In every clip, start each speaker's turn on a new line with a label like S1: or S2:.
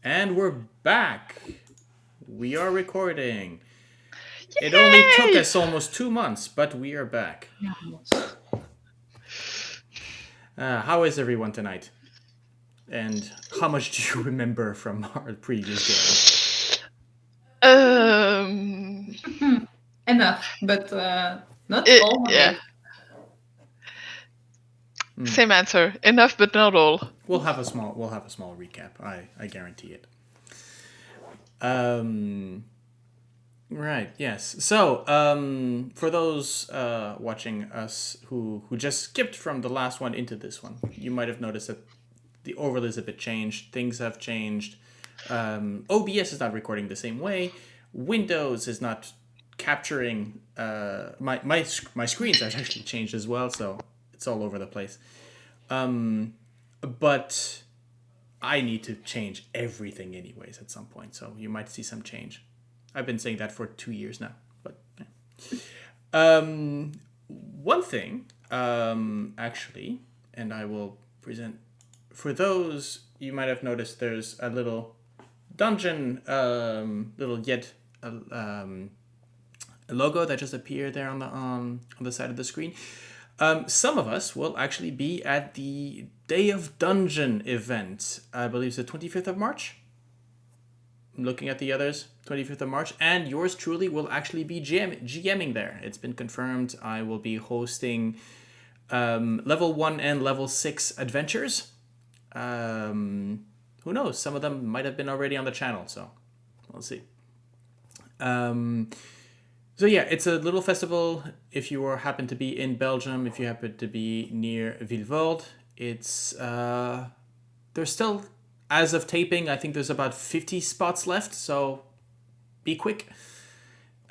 S1: And we're back. We are recording. It only took
S2: Yay!
S1: us almost 2 months, but we are back. How is everyone tonight? And how much do you remember from our previous
S2: Um,
S3: Enough, but not
S2: yeah,
S3: all of it.
S2: same answer. Enough, but not all.
S1: We'll have a small recap. I guarantee it. Right. Yes. So, for those watching us who just skipped from the last one into this one, you might have noticed that the overlays a bit changed. Things have changed. OBS is not recording the same way. Windows is not capturing. My screens have actually changed as well, so it's all over the place. But I need to change everything anyways at some point, so you might see some change. I've been saying that for 2 years now, but one thing actually, and I will present for those you might have noticed. There's a little dungeon, little yet a logo that just appeared there on the side of the screen. Some of us will actually be at the Day of Dungeon event. I believe it's the 25th of March. I'm looking at the others, 25th of March, and yours truly will actually be GMing there. It's been confirmed. I will be hosting level 1 and level 6 adventures. Who knows? Some of them might have been already on the channel, so we'll see. So yeah, it's a little festival. If you happen to be in Belgium, if you happen to be near Vilvoorde, it's there's still, as of taping, I think there's about 50 spots left, so be quick.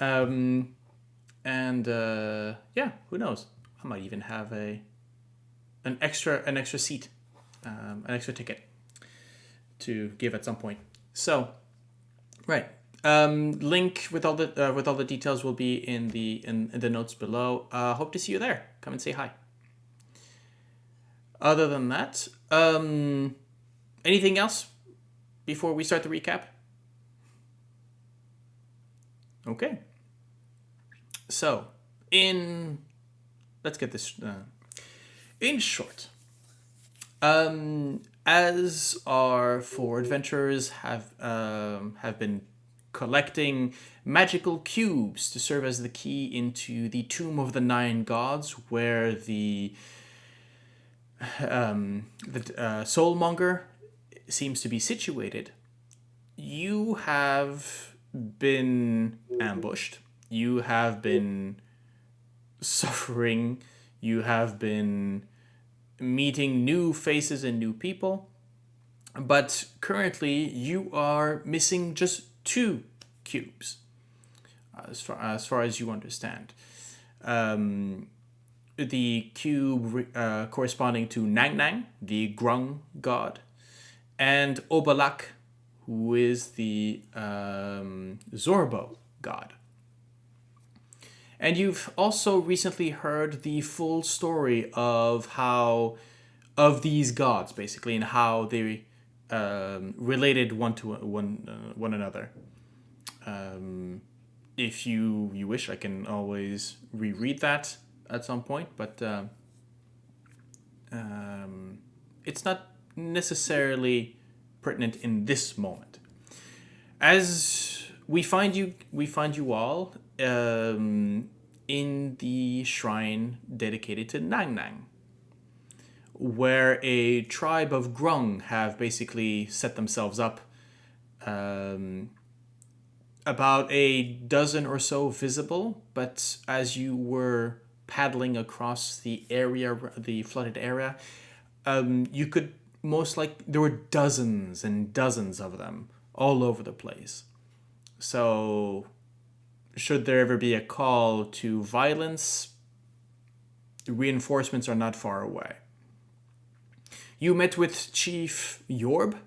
S1: Yeah, who knows? I might even have an extra seat, an extra ticket to give at some point. So, right. Link with all the details will be in the notes below. Hope to see you there. Come and say hi. Other than that, anything else before we start the recap? Okay. So, let's get this in short. As our 4 adventurers have been collecting magical cubes to serve as the key into the Tomb of the Nine Gods, where the Soulmonger seems to be situated. You have been ambushed. You have been suffering. You have been meeting new faces and new people. But currently, you are missing just 2 cubes, as far as you understand. The cube corresponding to Nang Nang, the Grung god, and Obalak, who is the Zorbo god. And you've also recently heard the full story of these gods, basically, and how they related one to one another. If you wish, I can always reread that at some point, but it's not necessarily pertinent in this moment. As we find you all in the shrine dedicated to Nang Nang, where a tribe of Grung have basically set themselves up. About a dozen or so visible, but as you were paddling across the area, the flooded area, you could there were dozens and dozens of them all over the place. So, should there ever be a call to violence, reinforcements are not far away. You met with Chief Yorb,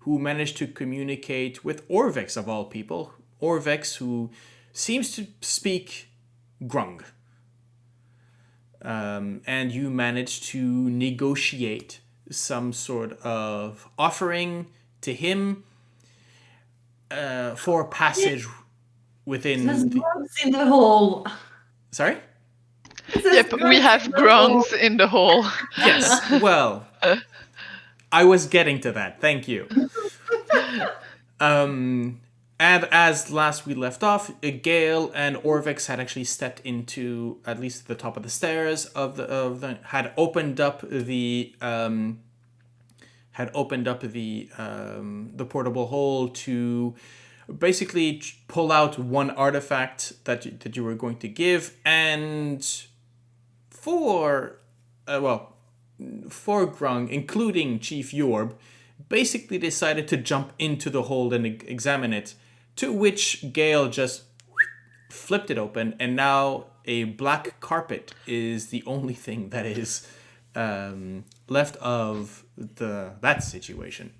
S1: who managed to communicate with Orvex, of all people. Orvex, who seems to speak Grung. And you managed to negotiate some sort of offering to him for passage within.
S3: There's Grungs in the hole.
S1: Sorry.
S2: Yep, we have Grungs in the hole.
S1: Yes. Well, I was getting to that. Thank you. And as last we left off, Gale and Orvix had actually stepped into at least the top of the stairs had opened up the portable hole to basically pull out one artifact that you were going to give, and for Grung, including Chief Yorb, basically decided to jump into the hole and examine it, to which Gale just flipped it open, and now a black carpet is the only thing that is left of that situation.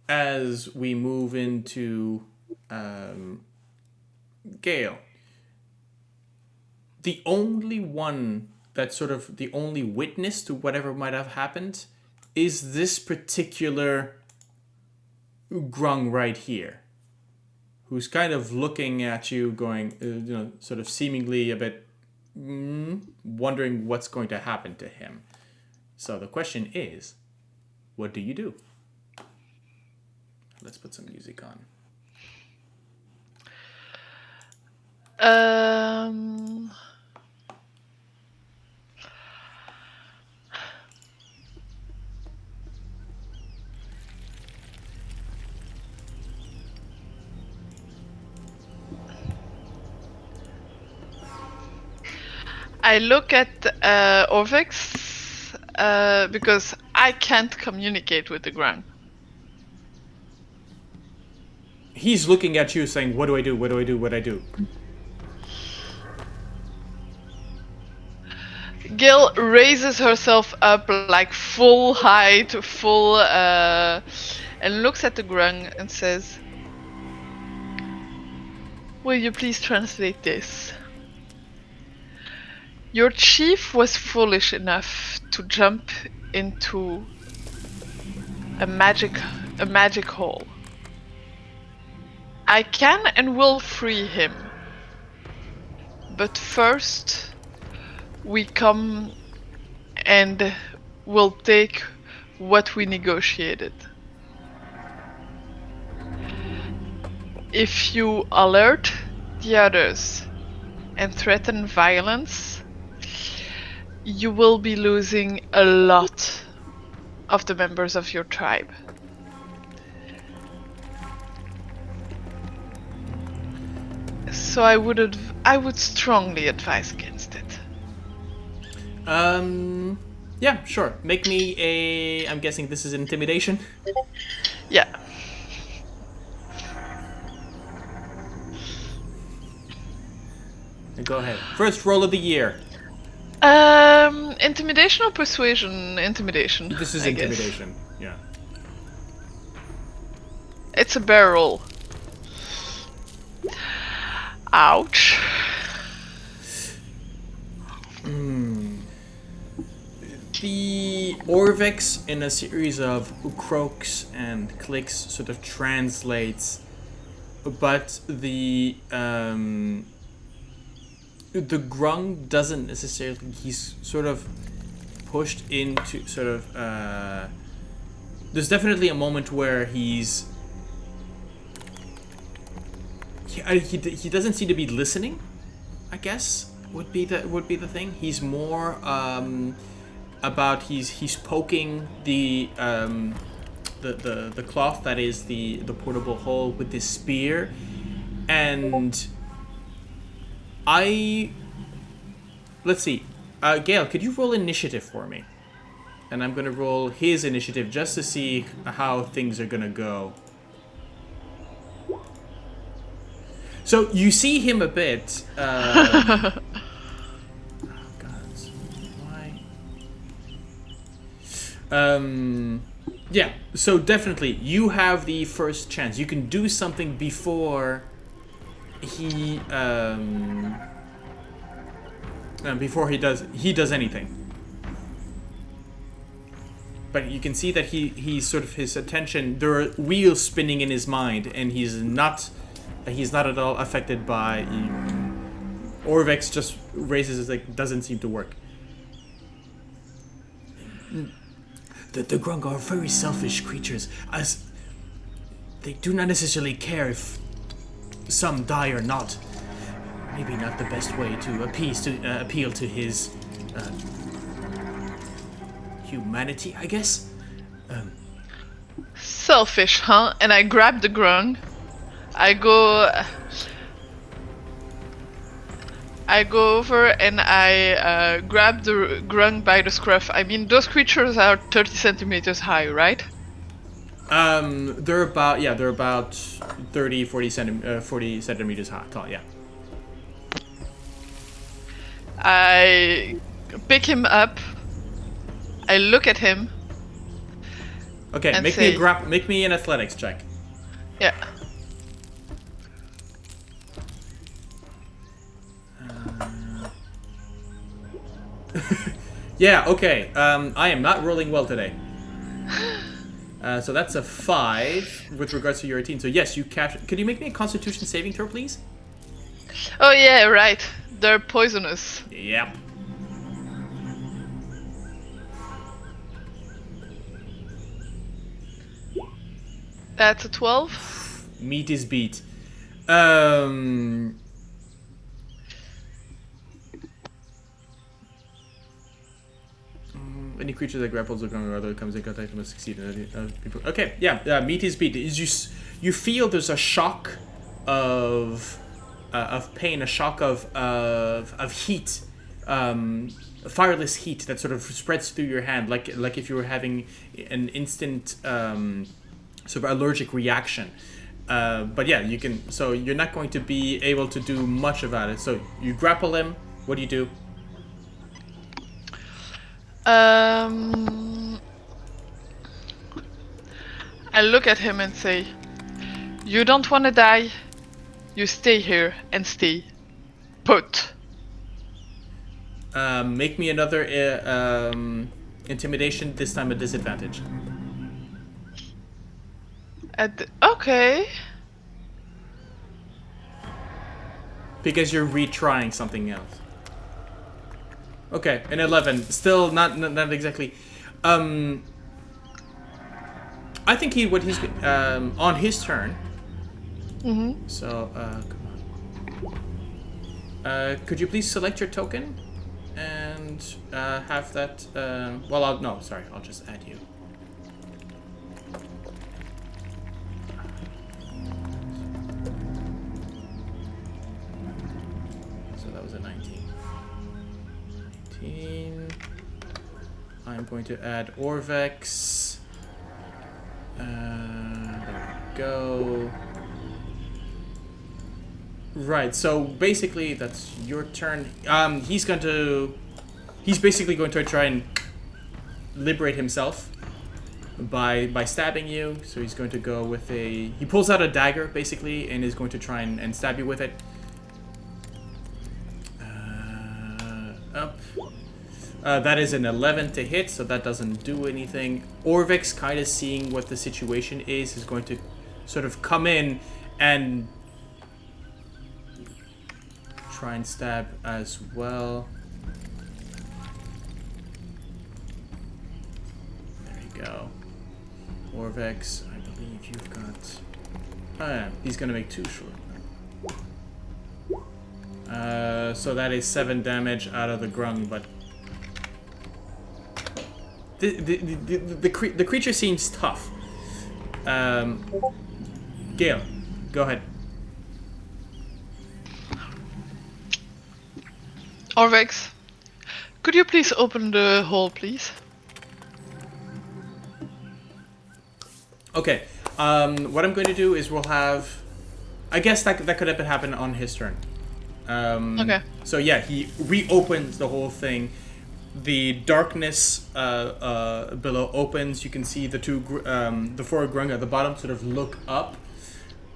S1: As we move into Gale, the only one that's sort of the only witness to whatever might have happened is this particular Grung right here, who's kind of looking at you, going, sort of seemingly a bit wondering what's going to happen to him. So the question is, what do you do? Let's put some music on.
S2: I look at Orvix because I can't communicate with the Grung.
S1: He's looking at you saying, what do I do? What do I do? What do I do?
S2: Gale raises herself up like full height, and looks at the Grung and says, "Will you please translate this? Your chief was foolish enough to jump into a magic hole. I can and will free him. But first, we come and will take what we negotiated. If you alert the others and threaten violence, you will be losing a lot of the members of your tribe. So I would strongly advise against it."
S1: Yeah, sure. Make me I'm guessing this is intimidation?
S2: Yeah.
S1: Go ahead. First roll of the year.
S2: Intimidation or persuasion? Intimidation.
S1: This is
S2: I guess.
S1: intimidation. Yeah.
S2: It's a barrel. Ouch.
S1: The Orvix, in a series of croaks and clicks, sort of translates, but the Grung doesn't necessarily. He's sort of pushed into sort of. There's definitely a moment where he's. He doesn't seem to be listening, I guess would be the thing. He's more about he's poking the cloth that is the portable hole with this spear, and let's see, Gale, could you roll initiative for me? And I'm gonna roll his initiative just to see how things are gonna go. So you see him a bit. Oh God, why? Yeah. So definitely, you have the first chance. You can do something before he does anything. but you can see that he's sort of his attention. There are wheels spinning in his mind, and he's not at all affected by. Orvex just raises his doesn't seem to work. The Grung are very selfish creatures, as they do not necessarily care if some die or not. Maybe not the best way to appeal to his humanity, I guess.
S2: Selfish, huh? And I grab the Grung. I go over and I grab the Grung by the scruff. I mean, those creatures are 30 centimeters high, right?
S1: They're about 30, 40 centimeters high, tall, yeah.
S2: I pick him up. I look at him.
S1: Okay,
S2: and
S1: make me an athletics check.
S2: Yeah.
S1: Yeah, okay. I am not rolling well today. So that's a 5 with regards to your 18. So yes, you capture. Could you make me a Constitution saving throw, please?
S2: Oh yeah, right. They're poisonous.
S1: Yep.
S2: That's a 12.
S1: Meat is beat. Any creature that grapples or other comes in contact must succeed in people. Okay, yeah, meat is beat. You feel there's a shock of pain, a shock of heat, fireless heat that sort of spreads through your hand, like if you were having an instant sort of allergic reaction. But yeah, you can. So you're not going to be able to do much about it. So you grapple him. What do you do?
S2: I look at him and say, "You don't want to die. You stay here and stay put."
S1: Make me another intimidation. This time a disadvantage.
S2: Okay.
S1: Because you're retrying something else. Okay, an 11. Still not exactly. I think he's on his turn.
S2: Mm-hmm.
S1: So come on. Could you please select your token and have that? Well, I'll just add you. So that was a 19. I'm going to add Orvex. There we go. Right, so basically that's your turn. He's basically going to try and liberate himself by stabbing you. So he's going to go with he pulls out a dagger basically and is going to try and stab you with it. Up. That is an 11 to hit, so that doesn't do anything. Orvex, kind of seeing what the situation is going to sort of come in and try and stab as well. There you go. Orvex, I believe you've got... Oh yeah, he's going to make 2 short. So that is 7 damage out of the Grung, but the creature seems tough. Gale, go ahead.
S2: Orvex, could you please open the hole, please?
S1: Okay. What I'm going to do is we'll have... I guess that could happen on his turn.
S2: Okay.
S1: So yeah, he reopens the whole thing. The darkness below opens. You can see the 4 Grung at the bottom sort of look up.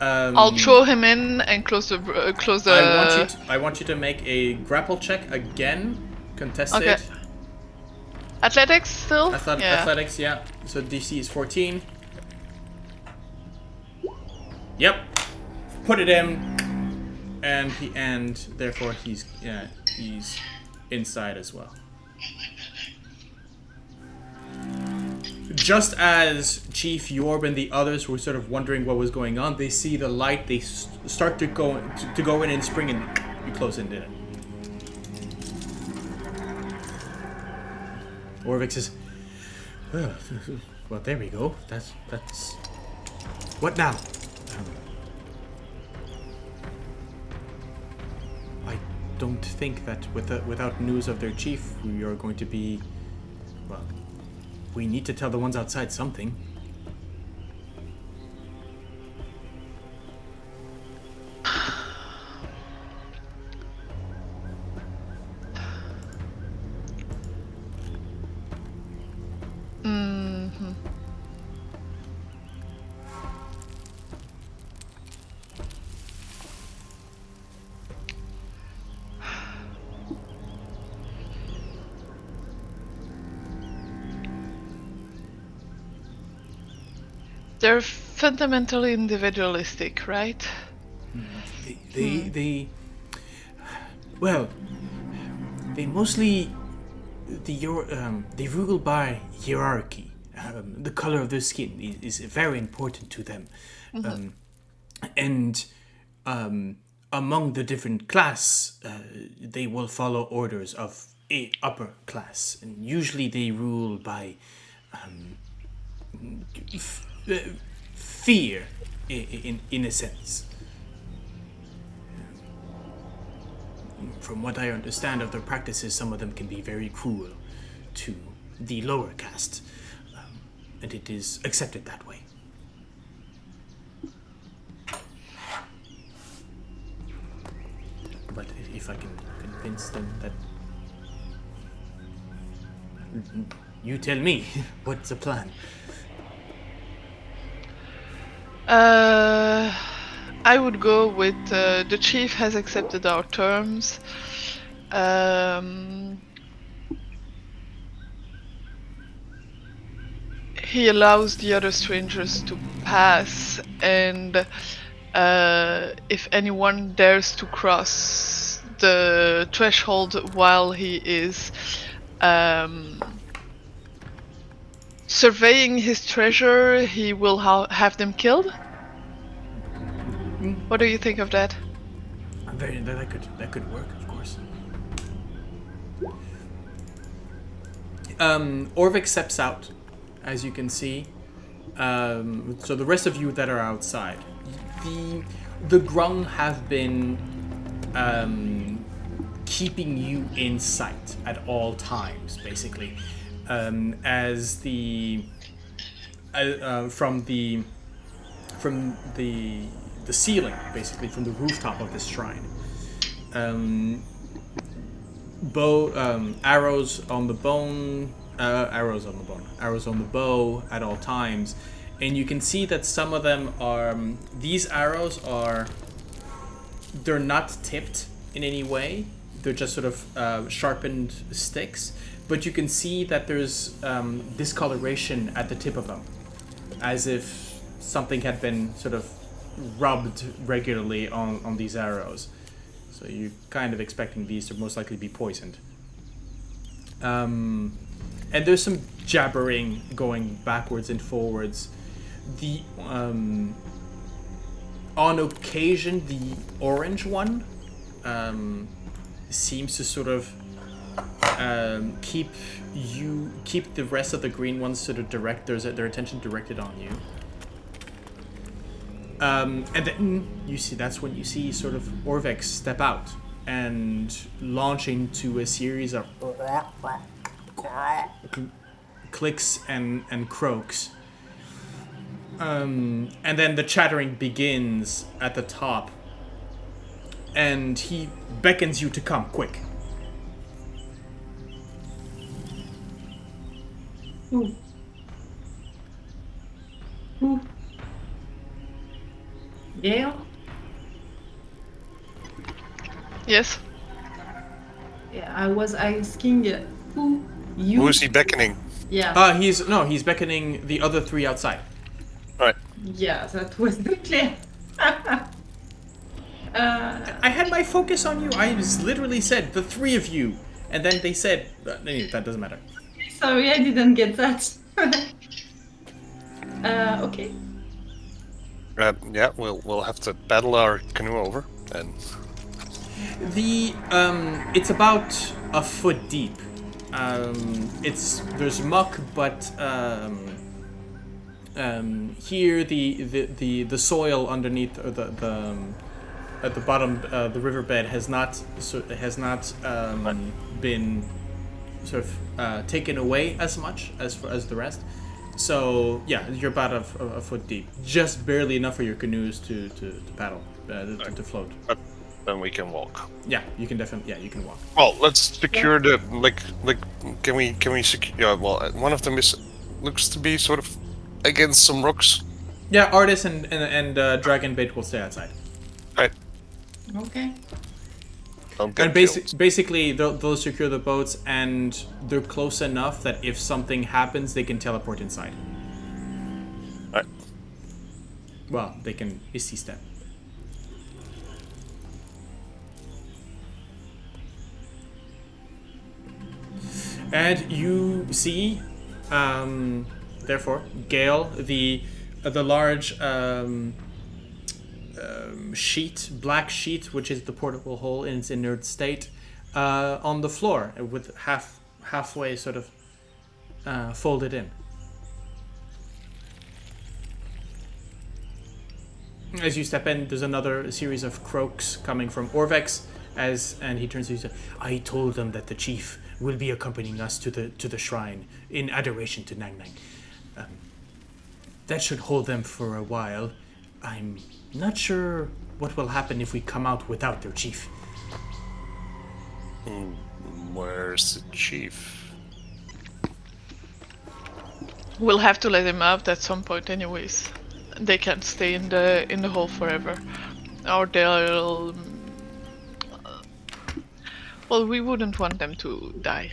S2: I'll throw him in and close the.
S1: I want you to make a grapple check again, contested.
S2: Okay. Athletics still? Yeah.
S1: Athletics, yeah. So DC is 14. Yep. Put it in, and therefore he's inside as well. Just as Chief Yorb and the others were sort of wondering what was going on, they see the light. They start to go in and spring, and you close into it. Orvik says, "Well, there we go. That's what now?" I don't think that without news of their chief, we are going to be. Well, we need to tell the ones outside something.
S2: They're fundamentally individualistic, right?
S1: They mostly they rule by hierarchy. The color of their skin is very important to them, and among the different class, they will follow orders of a upper class, and usually they rule by fear, in a sense. From what I understand of their practices, some of them can be very cruel to the lower caste, and it is accepted that way. But if I can convince them that... You tell me, what's the plan?
S2: I would go with the chief has accepted our terms. He allows the other strangers to pass, and if anyone dares to cross the threshold while he is surveying his treasure, he will have them killed. What do you think of that?
S1: That could work, of course. Orvik steps out, as you can see. So the rest of you that are outside, the Grung have been keeping you in sight at all times, basically, as the from the ceiling, basically from the rooftop of this shrine. Arrows on the bow at all times, and you can see that some of them are. These arrows they're not tipped in any way. They're just sort of sharpened sticks, but you can see that there's discoloration at the tip of them, as if something had been sort of rubbed regularly on these arrows. So you're kind of expecting these to most likely be poisoned. And there's some jabbering going backwards and forwards. On occasion, the orange one seems to sort of keep the rest of the green ones sort of their attention directed on you. And then you see, that's when you see sort of Orvik step out and launch into a series of clicks and croaks. And then the chattering begins at the top, and he beckons you to come quick.
S3: Ooh. Ooh. Gale?
S2: Yes.
S3: Yeah, I was asking who You?
S4: Who is he beckoning?
S3: Yeah.
S1: He's beckoning the other three outside.
S4: Right.
S3: Yeah, that was clear.
S1: I had my focus on you. I literally said the three of you, and then they said anyway, that doesn't matter.
S3: Sorry, I didn't get that. Okay.
S4: Yeah, we'll have to paddle our canoe over, and
S1: It's about a foot deep. There's muck, but here the soil underneath at the bottom the riverbed has not been sort of taken away as much as the rest. So yeah, you're about a foot deep, just barely enough for your canoes to paddle to float.
S4: but then we can walk.
S1: Yeah, you can definitely. Yeah, you can walk.
S4: Well, let's secure the like. Can we secure? Yeah, well, one of them looks to be sort of against some rocks.
S1: Yeah, Artis and Dragon Bait will stay outside.
S4: Right.
S3: Okay.
S4: Don't get
S1: And
S4: killed.
S1: basically, they'll secure the boats, and they're close enough that if something happens, they can teleport inside.
S4: Right.
S1: Well, they can Misty Step. And you see, therefore, Gale, the large black sheet, which is the portable hole in its inert state, on the floor with halfway sort of folded in. As you step in, there's another series of croaks coming from Orvex, and he turns to you and says, "I told them that the chief will be accompanying us to the shrine in adoration to Nang Nang. That should hold them for a while. I'm not sure what will happen if we come out without their chief."
S4: Where's the chief?
S2: We'll have to let him out at some point, anyways. They can't stay in the hole forever, or they'll. Well, we wouldn't want them to die.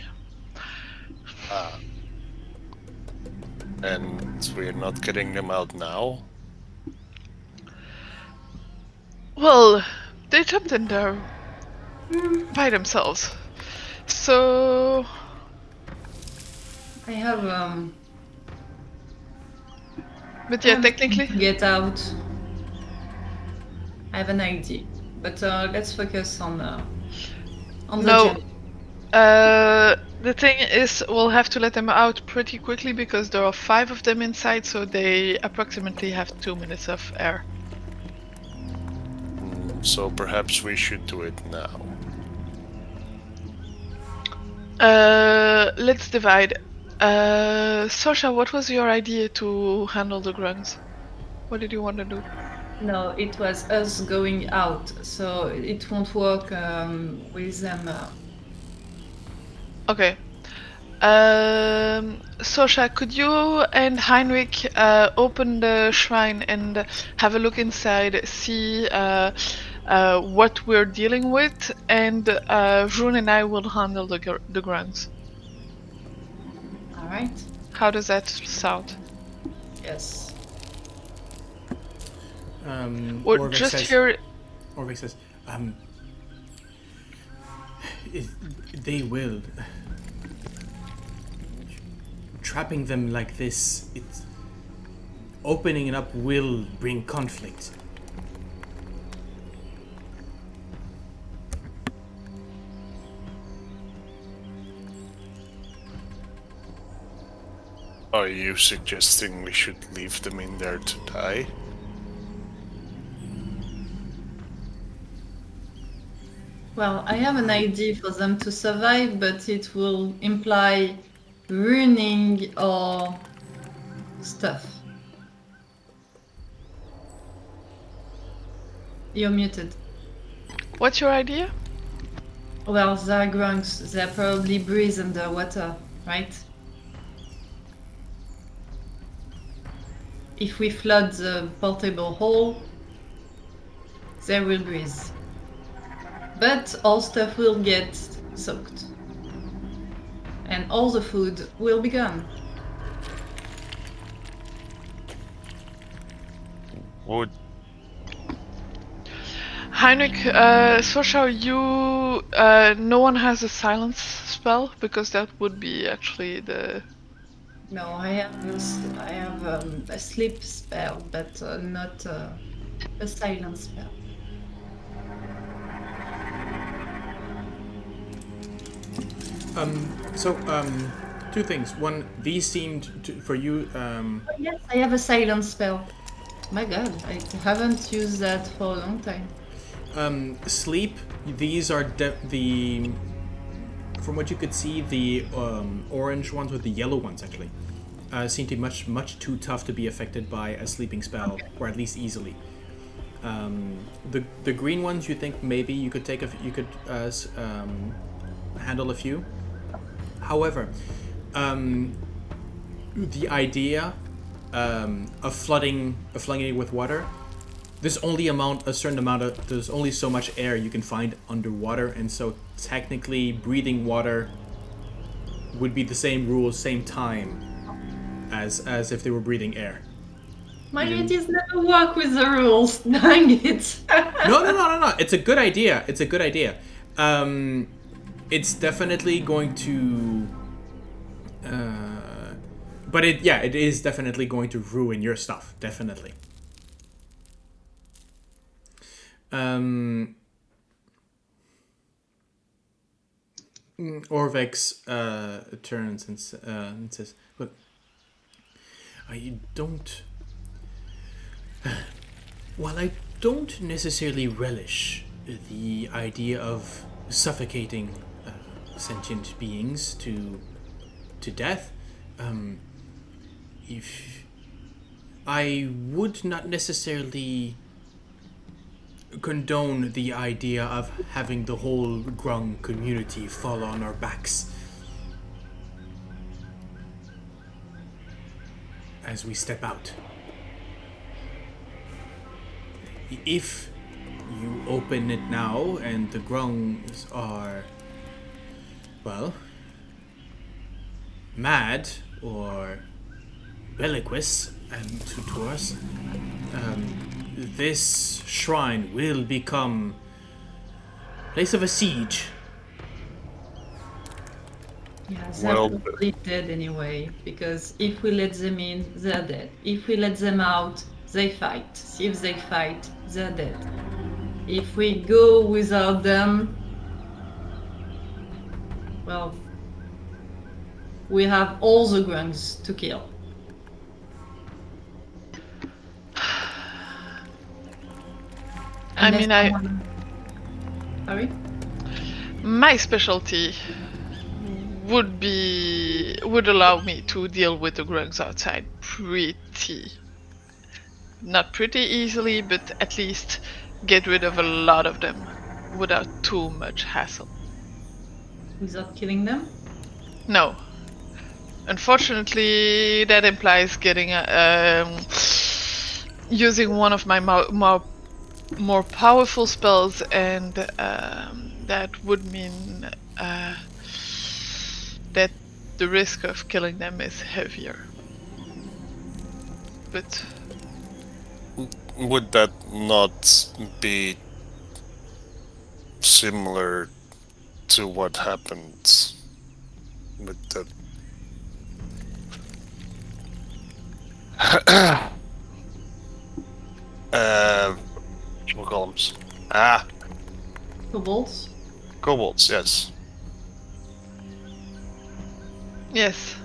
S4: And we're not getting them out now.
S2: Well, they jumped in there by themselves. So
S3: I have
S2: but yeah, technically.
S3: get out. I have an idea, but let's focus on the
S2: No.
S3: gem.
S2: The thing is, we'll have to let them out pretty quickly because there are 5 of them inside, so they approximately have 2 minutes of air.
S4: So perhaps we should do it now.
S2: Let's divide. Sorsha, what was your idea to handle the grunts? What did you want to do?
S3: No, it was us going out, so it won't work with them.
S2: Okay. Sorsha, could you and Heinrich open the shrine and have a look inside, see what we're dealing with, and Vroon and I will handle the grunts.
S3: All right.
S2: How does that sound?
S3: Yes.
S2: Or
S1: Orvex
S2: just
S1: says,
S2: hear.
S1: Orvex says, they will. Trapping them like this, opening it up will bring conflict.
S4: Are you suggesting we should leave them in there to die?
S3: Well, I have an idea for them to survive, but it will imply ruining our stuff. You're muted.
S2: What's your idea?
S3: Well, they're grunts. They probably breathe underwater, right? If we flood the portable hole, they will breathe. But all stuff will get soaked. and all the food will be gone.
S4: Would
S2: Heinrich, Sorsha, you, no one has a silence spell, because that would be actually the...
S3: No, I have a sleep spell, but not a silence spell.
S1: Two things. One, these seemed to, for you.
S3: Yes, I have a silence spell. My God, I haven't used that for a long time.
S1: Sleep. These are the. From what you could see, the orange ones with the yellow ones actually seem to be much too tough to be affected by a sleeping spell, or at least easily. The green ones, you think maybe you could take handle a few. However, the idea of flooding it with water, there's only there's only so much air you can find underwater, and so technically breathing water would be the same rules, same time as if they were breathing air.
S3: My ladies never work with the rules. Dang it!
S1: No. It's a good idea. It's definitely going to, but it is definitely going to ruin your stuff. Definitely. Orvex turns and says, "Look, I don't. While I don't necessarily relish the idea of suffocating sentient beings to death, if I would not necessarily condone the idea of having the whole Grung community fall on our backs as we step out. If you open it now and the Grungs are, well, mad or bellicose and to us, this shrine will become place of a siege.
S3: Yeah, they're
S4: Well,
S3: probably dead anyway, because if we let them in, they're dead. If we let them out, they fight. If they fight, they're dead. If we go without them, well, we have all the grunts to kill. Sorry?
S2: My specialty would allow me to deal with the Grungs outside not pretty easily, but at least get rid of a lot of them without too much hassle.
S3: Without killing them?
S2: No. Unfortunately, that implies getting using one of my more powerful spells, and that would mean that the risk of killing them is heavier. But
S4: would that not be similar to what happened with the columns?
S3: Kobolds?
S4: Kobolds, yes.
S2: yes,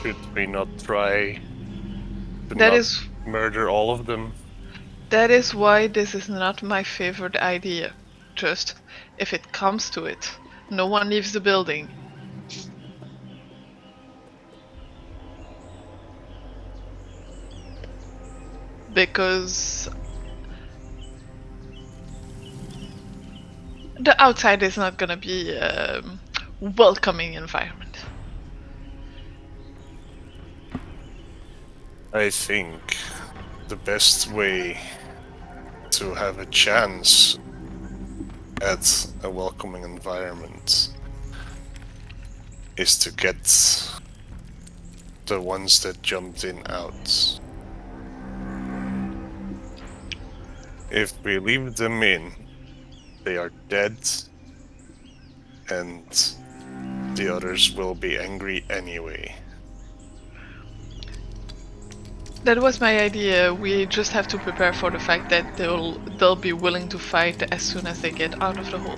S4: Should we not try to
S2: that
S4: not
S2: is
S4: murder all of them?
S2: that is why this is not my favorite idea. Just if it comes to it, no one leaves the building. Because the outside is not gonna be a welcoming environment.
S4: I think the best way to have a chance at a welcoming environment is to get the ones that jumped in out. If we leave them in, they are dead, and the others will be angry anyway.
S2: That was my idea. We just have to prepare for the fact that they'll be willing to fight as soon as they get out of the hole.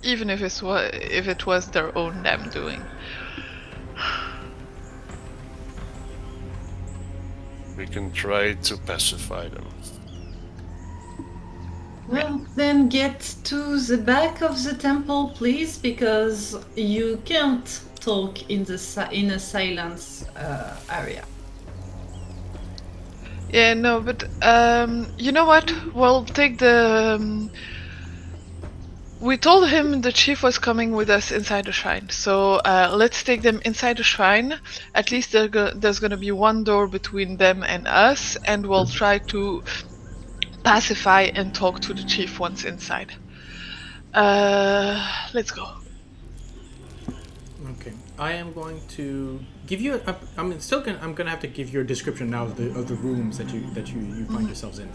S2: Even if it was their own damn doing.
S4: We can try to pacify them.
S3: Well, then get to the back of the temple, please, because you can't talk in a silence area.
S2: Yeah, no, but you know what? We'll take the. We told him the chief was coming with us inside the shrine, so let's take them inside the shrine. At least there's gonna be one door between them and us, and we'll try to pacify and talk to the chief once inside. Let's go.
S1: Okay, I am going to give you. I'm gonna have to give you a description now of the rooms that you find yourselves in.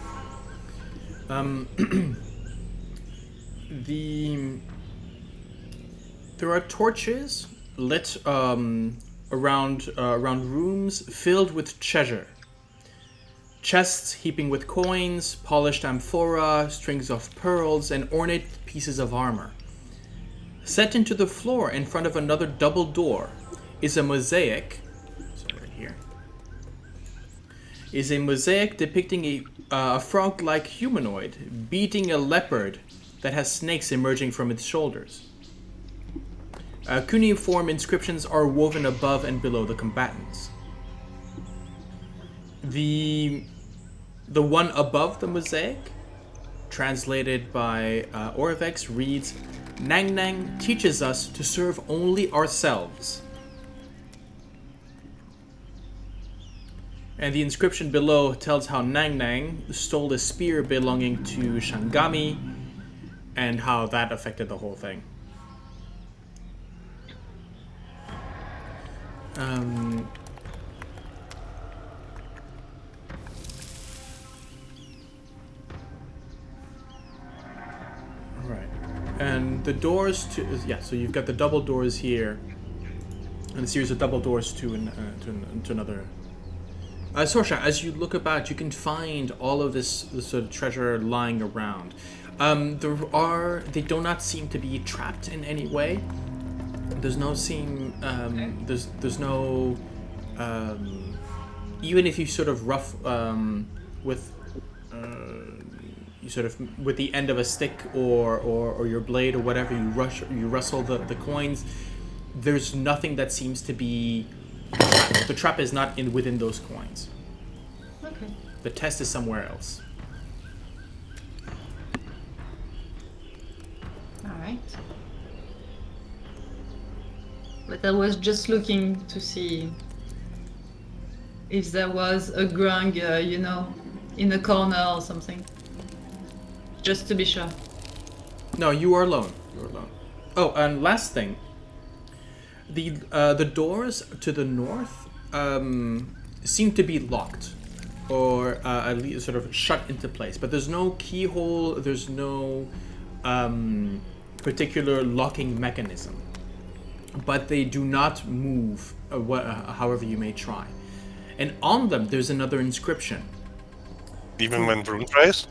S1: There are torches lit around rooms filled with treasure. Chests heaping with coins, polished amphora, strings of pearls, and ornate pieces of armor. Set into the floor in front of another double door is a mosaic. So right here is a mosaic depicting a frog-like humanoid beating a leopard that has snakes emerging from its shoulders. Cuneiform inscriptions are woven above and below the combatants. The one above the mosaic, translated by Orvex, reads, "Nang Nang teaches us to serve only ourselves." And the inscription below tells how Nang Nang stole a spear belonging to Shangami, and how that affected the whole thing. Right. And the doors to... Yeah, so you've got the double doors here, and a series of double doors to another... Sorsha, as you look about, you can find all of this sort of treasure lying around. They do not seem to be trapped in any way. There's no there's no even if you sort of with you sort of with the end of a stick or your blade or whatever, you rustle the coins. There's nothing that seems to be the trap is not within those coins.
S3: Okay.
S1: The test is somewhere else.
S3: Alright. But I was just looking to see if there was a grung, in a corner or something. Just to be sure.
S1: No, you are alone. You're alone. Oh, and last thing. The doors to the north seem to be locked, or at least sort of shut into place. But there's no keyhole. There's no particular locking mechanism. But they do not move, however you may try. And on them, there's another inscription.
S4: Even when Vroon tries?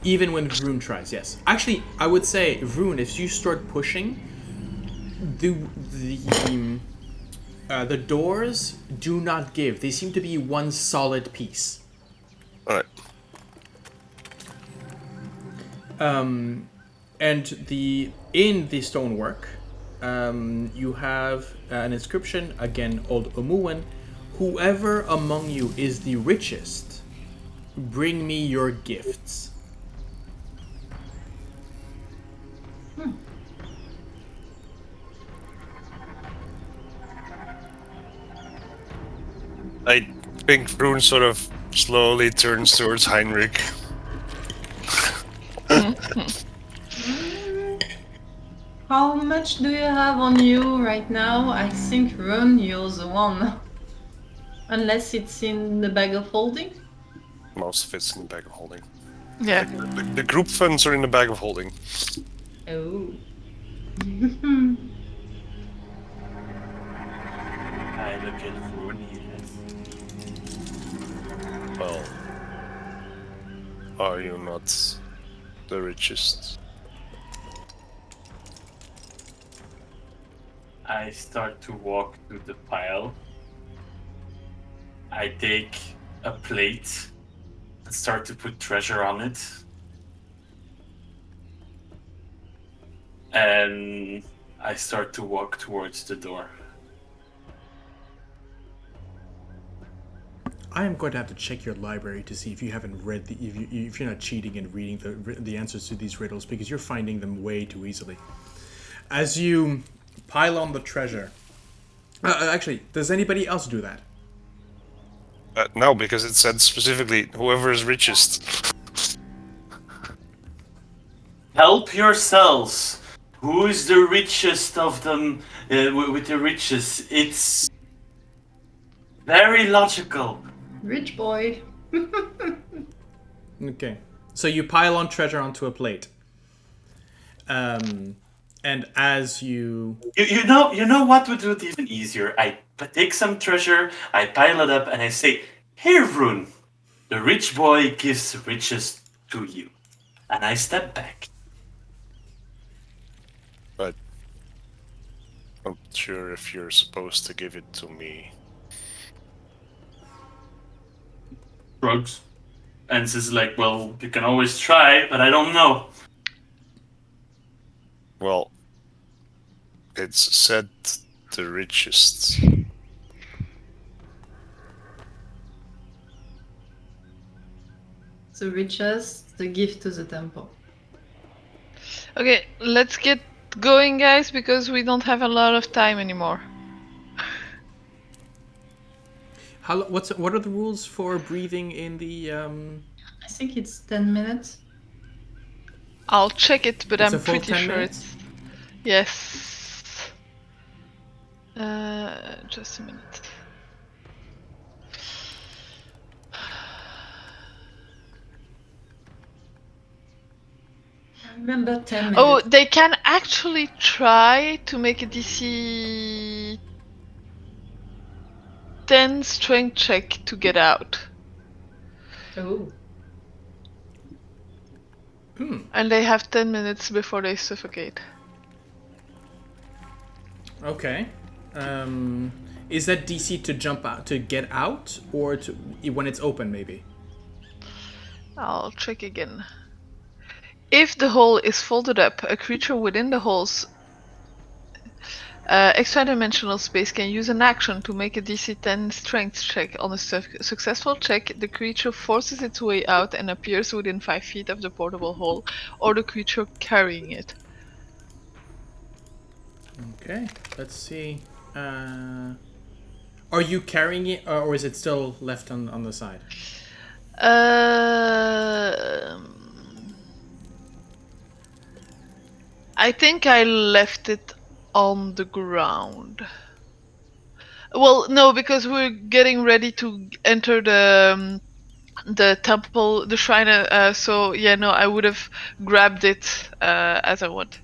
S1: Even when Vroon tries, yes. Actually, I would say, Vroon, if you start pushing, the doors do not give. They seem to be one solid piece.
S4: Alright.
S1: And in the stonework, you have an inscription, again, Old Omuan. Whoever among you is the richest, bring me your gifts.
S4: think Vroon sort of slowly turns towards Heinrich.
S3: How much do you have on you right now? I think Ron, you're the one. Unless it's in the bag of holding.
S4: Most of it's in the bag of holding.
S2: Yeah.
S4: The group funds are in the bag of holding.
S3: Oh.
S5: I look at Vroon, yes.
S4: Well, are you not the richest?
S5: I start to walk to the pile. I take a plate and start to put treasure on it. And I start to walk towards the door.
S1: I am going to have to check your library to see if you haven't read if you're not cheating and reading the answers to these riddles, because you're finding them way too easily. As you pile on the treasure, actually, does anybody else do that?
S4: No, because it said specifically whoever is richest.
S5: Help yourselves. Who is the richest of them with the riches? It's very logical.
S3: Rich boy.
S1: Okay, so you pile on treasure onto a plate, and as you
S5: You know what would do it even easier? I take some treasure, I pile it up, and I say, "Here, Vroon, the rich boy gives riches to you." And I step back.
S4: But I'm not sure if you're supposed to give it to me.
S5: Drugs. And this is like, well, you can always try, but I don't know.
S4: Well, it's said the richest.
S3: The richest, the gift to the temple.
S2: Okay, let's get going, guys, because we don't have a lot of time anymore.
S1: what are the rules for breathing in the
S3: I think it's 10 minutes.
S2: I'll check it, but
S1: It's
S2: I'm
S1: a full
S2: pretty
S1: 10
S2: sure
S1: minutes?
S2: it's... Yes. Just a minute.
S3: I remember 10 minutes.
S2: Oh, they can actually try to make a DC 10 strength check to get out.
S3: Oh.
S2: And they have 10 minutes before they suffocate.
S1: Okay. Is that DC to jump out, to get out, or to when it's open, maybe?
S2: I'll check again. If the hole is folded up, a creature within the hole's extra-dimensional space can use an action to make a DC 10 strength check. On a successful check, the creature forces its way out and appears within 5 feet of the portable hole, or the creature carrying it.
S1: Okay, let's see. Are you carrying it, or is it still left on the side?
S2: I think I left it on the ground. Well, no, because we're getting ready to enter the temple, the shrine. So yeah, no, I would have grabbed it as I went.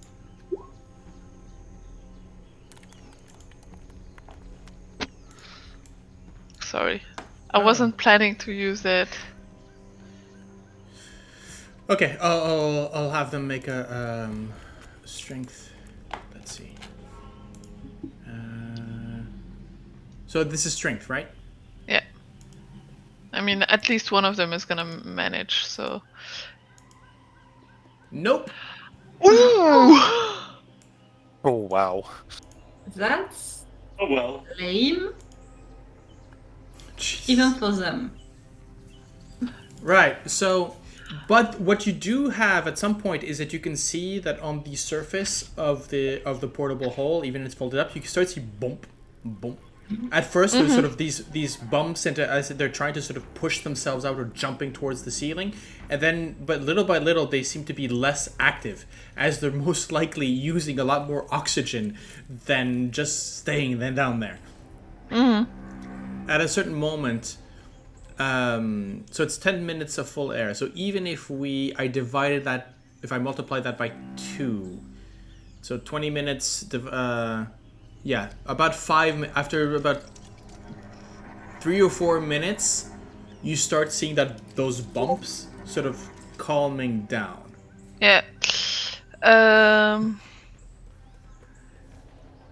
S2: Sorry, I wasn't planning to use that.
S1: Okay, I'll have them make a strength. Let's see. So this is strength, right?
S2: Yeah. I mean, at least one of them is gonna manage. So.
S1: Nope.
S2: Ooh.
S4: Oh wow.
S3: That's
S5: Oh well.
S3: lame,
S1: Jeez.
S3: even for them.
S1: Right. So, but what you do have at some point is that you can see that on the surface of the portable hole, even if it's folded up, you can start to see bump, bump, At first, there's sort of these bumps, and as they're trying to sort of push themselves out or jumping towards the ceiling, and then, but little by little, they seem to be less active, as they're most likely using a lot more oxygen than just staying down there. At a certain moment, so it's 10 minutes of full air. So even if if I multiply that by 2, so 20 minutes. Yeah, after about 3 or 4 minutes, you start seeing that those bumps sort of calming down.
S2: Yeah.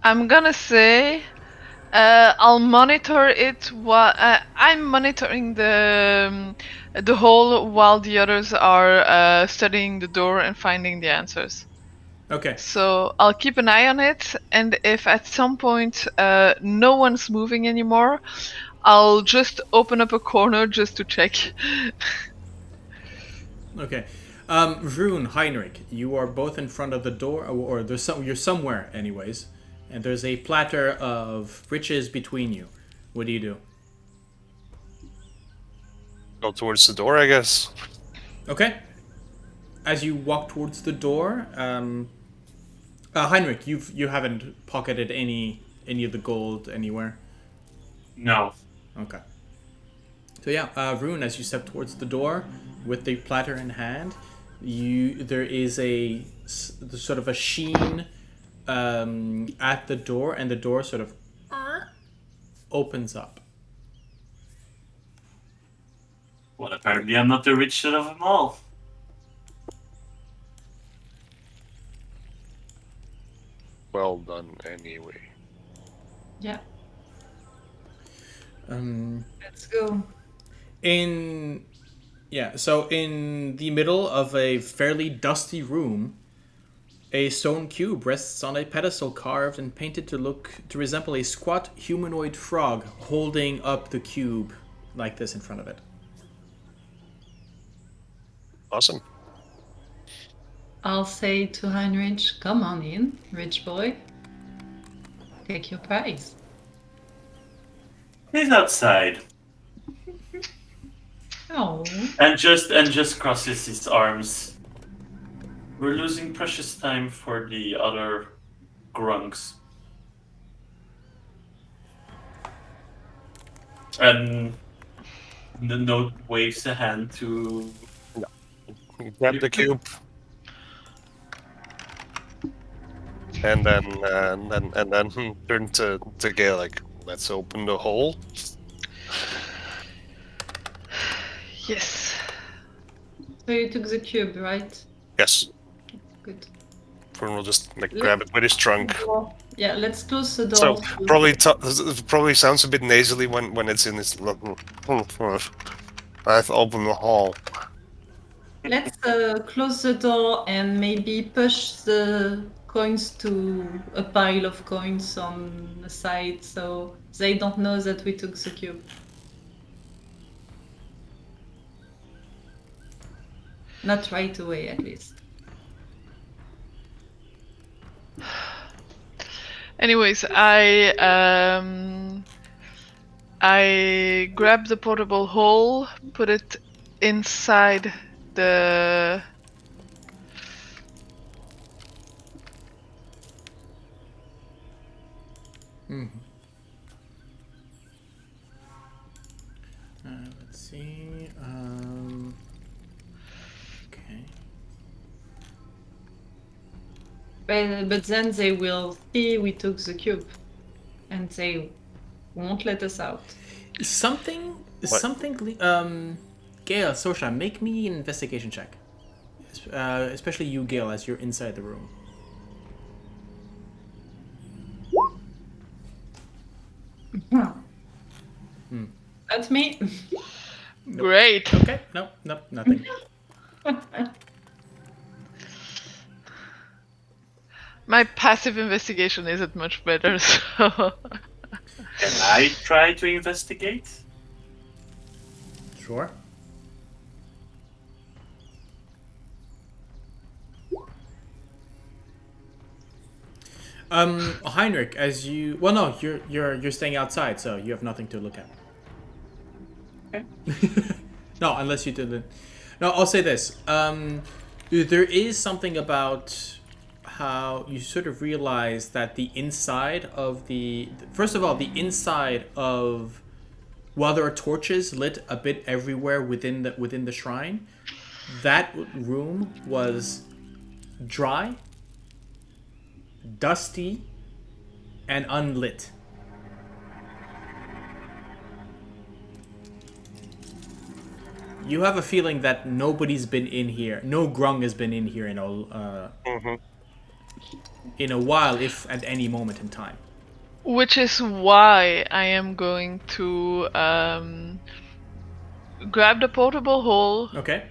S2: I'm gonna say I'll monitor it while I'm monitoring the hole while the others are studying the door and finding the answers.
S1: Okay.
S2: So I'll keep an eye on it, and if at some point no one's moving anymore, I'll just open up a corner just to check.
S1: Okay. Vroon, Heinrich, you are both in front of the door, or you're somewhere, anyways, and there's a platter of riches between you. What do you do?
S4: Go towards the door, I guess.
S1: Okay. As you walk towards the door, Heinrich, you haven't pocketed any of the gold anywhere.
S5: No.
S1: Okay. So yeah, Vroon, as you step towards the door with the platter in hand, there is sort of a sheen at the door, and the door sort of opens up.
S5: Well, apparently I'm not the richest of them all.
S4: Well done, anyway.
S3: Yeah,
S1: Um,
S3: let's go.
S1: So in the middle of a fairly dusty room, a stone cube rests on a pedestal carved and painted to resemble a squat humanoid frog holding up the cube like this in front of it.
S4: Awesome.
S3: I'll say to Heinrich, come on in, rich boy. Take your prize.
S5: He's outside
S3: Oh,
S5: and just crosses his arms. We're losing precious time for the other grungs. And the note waves a hand to
S4: Grab the cube. And then turn to Gale like, let's open the hole.
S2: Yes.
S3: so you took the cube, right?
S4: Yes.
S3: Good.
S4: Vroon will just grab it with his trunk.
S3: Yeah, let's close the door.
S4: So probably sounds a bit nasally when it's in his. I've opened the hall.
S3: Let's close the door and maybe push the coins to a pile of coins on the side so they don't know that we took the cube. Not right away, at least.
S2: Anyways, I grab the portable hole, put it inside the
S1: Let's see. Okay.
S3: But then they will see we took the cube, and they won't let us out.
S1: Something. Gale, Sorsha, make me an investigation check. Especially you, Gale, as you're inside the room.
S3: That's me.
S2: Great.
S1: Okay. Nope, nothing.
S2: My passive investigation isn't much better, so
S5: Can I try to investigate?
S1: Sure. Heinrich, as you no, you're staying outside, so you have nothing to look at.
S5: Okay.
S1: No, unless you didn't. No, I'll say this. There is something about how you sort of realize that the inside of the first of all, the inside of while there are torches lit a bit everywhere within the shrine, that room was dry, dusty, and unlit. You have a feeling that nobody's been in here. No Grung has been in here in a while, if at any moment in time.
S2: Which is why I am going to grab the portable hole.
S1: Okay.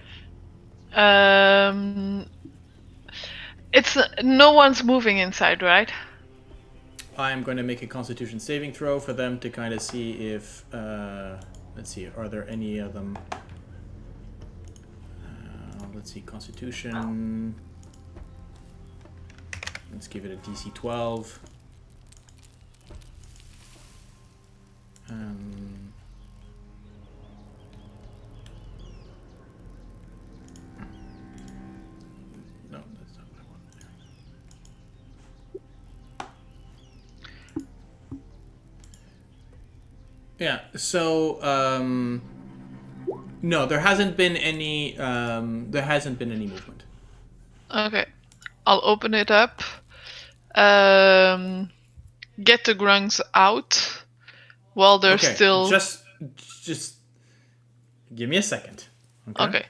S2: It's no one's moving inside, right?
S1: I'm going to make a Constitution saving throw for them to kind of see if. Let's see. Are there any of them? Let's see. Constitution. Let's give it a DC 12. No, that's not what I want there. Yeah, so no, there hasn't been any movement.
S2: Okay. I'll open it up. Get the grungs out while they're
S1: Okay,
S2: still.
S1: just give me a second.
S2: Okay.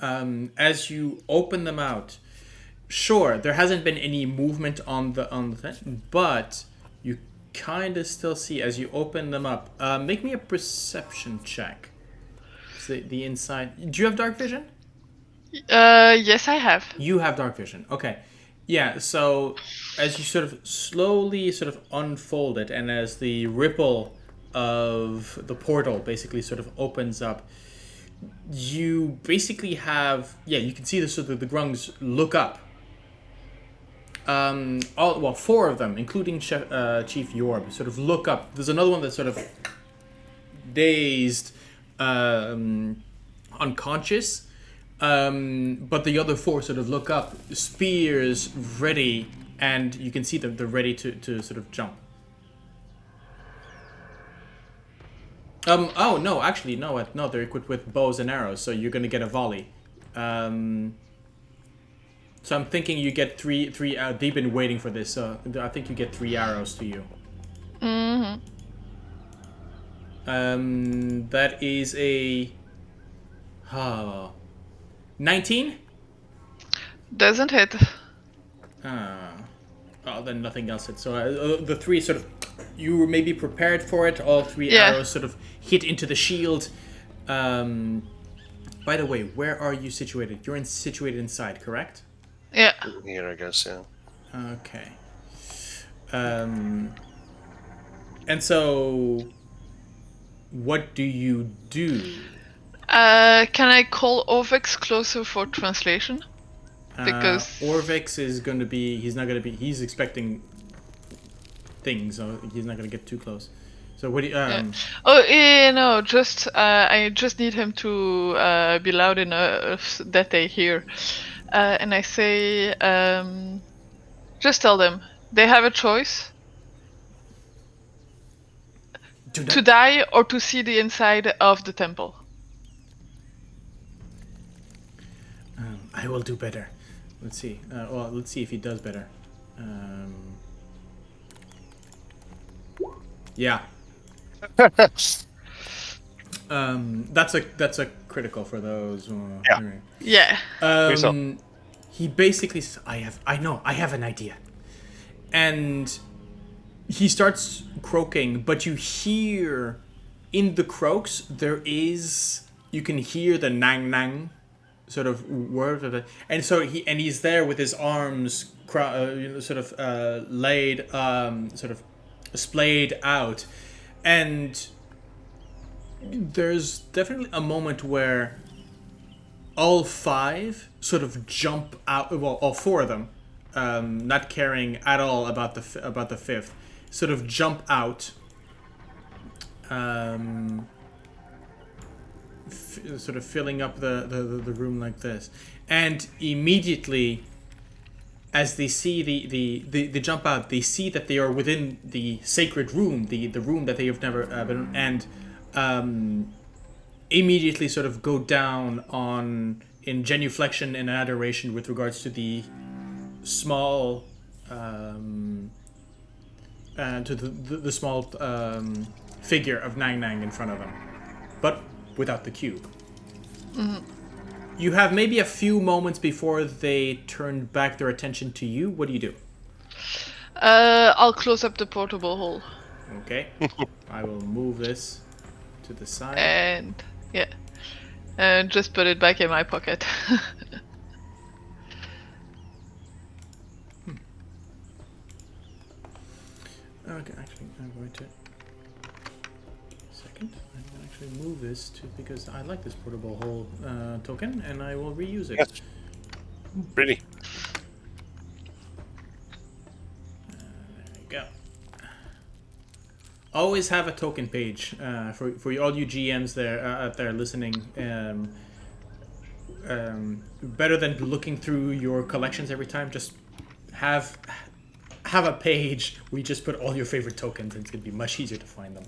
S1: As you open them out, sure, there hasn't been any movement on the thing, but you kind of still see as you open them up. Make me a perception check. The inside. Do you have dark vision?
S2: Yes, I have.
S1: You have dark vision. Okay. Yeah, so as you sort of slowly sort of unfold it, and as the ripple of the portal basically sort of opens up, you basically have, you can see the sort of the grungs look up. Four of them, including Chief Yorb, sort of look up. There's another one that's sort of dazed, unconscious. But the other four sort of look up, spears ready, and you can see them, they're ready to sort of jump. No, they're equipped with bows and arrows, so you're gonna get a volley. So I'm thinking you get three. They've been waiting for this, so I think you get 3 arrows to you. That is a 19?
S2: Doesn't hit.
S1: Then nothing else hits. So the 3 sort of, you were maybe prepared for it. All 3 arrows sort of hit into the shield. By the way, where are you situated? You're situated inside, correct?
S2: Yeah.
S4: Here, I guess, yeah.
S1: Okay. And so, what do you do?
S2: Can I call Orvex closer for translation? Because
S1: Orvex is going to be, he's expecting things, so he's not going to get too close. So what do you, I just need him to be loud enough that they hear. And I say, just tell them, they have a choice. To die or to see the inside of the temple. I will do better. Let's see. Let's see if he does better. Yeah. That's a critical for those.
S2: Yeah.
S1: He basically says, I have an idea. And he starts croaking, but you hear in the croaks you can hear the nang nang sort of word of it, and so he's there with his arms laid, sort of splayed out, and there's definitely a moment where all 5 sort of jump out. Well, all 4 of them not caring at all about the fifth, sort of jump out. Sort of filling up the room like this, and immediately, as they see the jump out, they see that they are within the sacred room, the room that they have never been, and immediately sort of go down in genuflection and adoration with regards to the small the small figure of Nang Nang in front of them, but without the cube.
S2: Mm-hmm.
S1: You have maybe a few moments before they turn back their attention to you. What do you do?
S2: I'll close up the portable hole.
S1: Okay. I will move this to the side.
S2: And just put it back in my pocket.
S1: Okay, actually, I'm going to... Second, I'm going to actually move this because I like this portable hole token, and I will reuse it.
S4: Yes. Pretty.
S1: There we go. Always have a token page for all you GMs there out there listening. Better than looking through your collections every time. Just have a page where you just put all your favorite tokens, and it's gonna be much easier to find them.